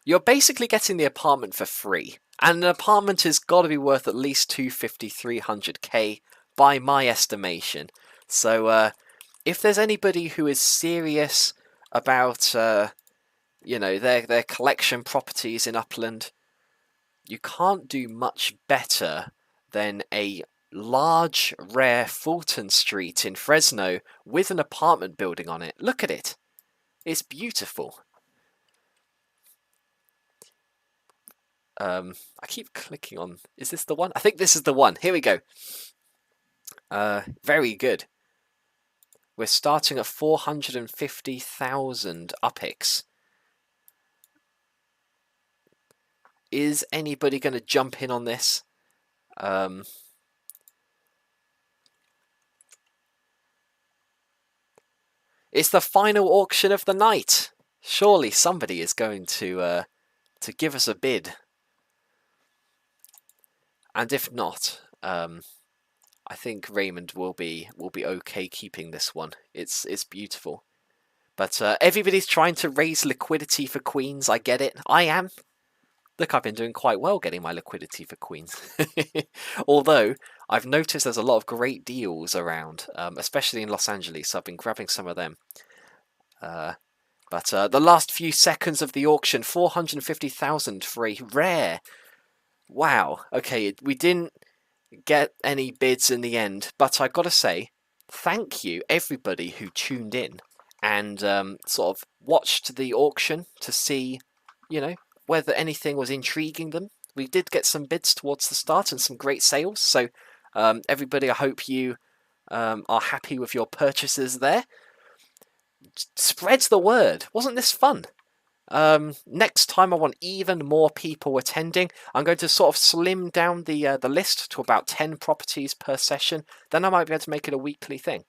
you're basically getting the apartment for free. And an apartment has got to be worth at least 250, 300k by my estimation. So if there's anybody who is serious about, you know, their collection properties in Upland, you can't do much better than a large, rare Fulton Street in Fresno with an apartment building on it. Look at it. It's beautiful. I keep clicking on... Is this the one? I think this is the one. Here we go. Very good. We're starting at 450,000 UPIX. Is anybody going to jump in on this? It's the final auction of the night. Surely somebody is going to give us a bid. And if not, I think Raymond will be okay keeping this one. It's beautiful. But everybody's trying to raise liquidity for queens. I get it. I am. Look, I've been doing quite well getting my liquidity for queens. Although, I've noticed there's a lot of great deals around, especially in Los Angeles, so I've been grabbing some of them. But the last few seconds of the auction, 450,000 for a rare. Wow, okay, we didn't get any bids in the end, but I've got to say, thank you everybody who tuned in and sort of watched the auction to see, you know, whether anything was intriguing them. We did get some bids towards the start and some great sales, so everybody, I hope you are happy with your purchases there. Spread the word. Wasn't this fun? Next time I want even more people attending. I'm going to sort of slim down the list to about 10 properties per session. Then I might be able to make it a weekly thing.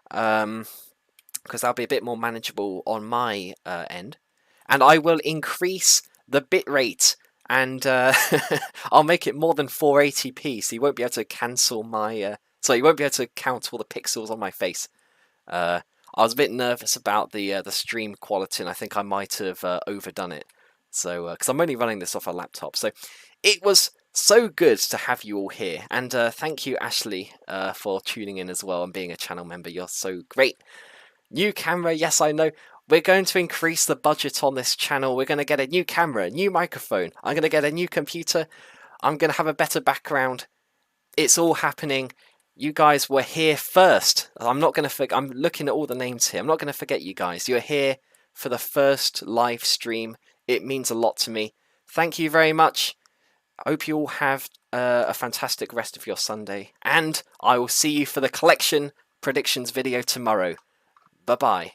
Because that'll be a bit more manageable on my end. And I will increase the bitrate, and I'll make it more than 480p, so you won't be able to cancel my... so you won't be able to count all the pixels on my face. I was a bit nervous about the stream quality, and I think I might have overdone it. So, because I'm only running this off a laptop. So, it was so good to have you all here. And thank you, Ashley, for tuning in as well and being a channel member. You're so great. New camera, yes, I know. We're going to increase the budget on this channel. We're going to get a new camera, a new microphone. I'm going to get a new computer. I'm going to have a better background. It's all happening. You guys were here first. I'm not going to forget. I'm looking at all the names here. I'm not going to forget you guys. You're here for the first live stream. It means a lot to me. Thank you very much. I hope you all have a fantastic rest of your Sunday, and I will see you for the collection predictions video tomorrow. Bye-bye.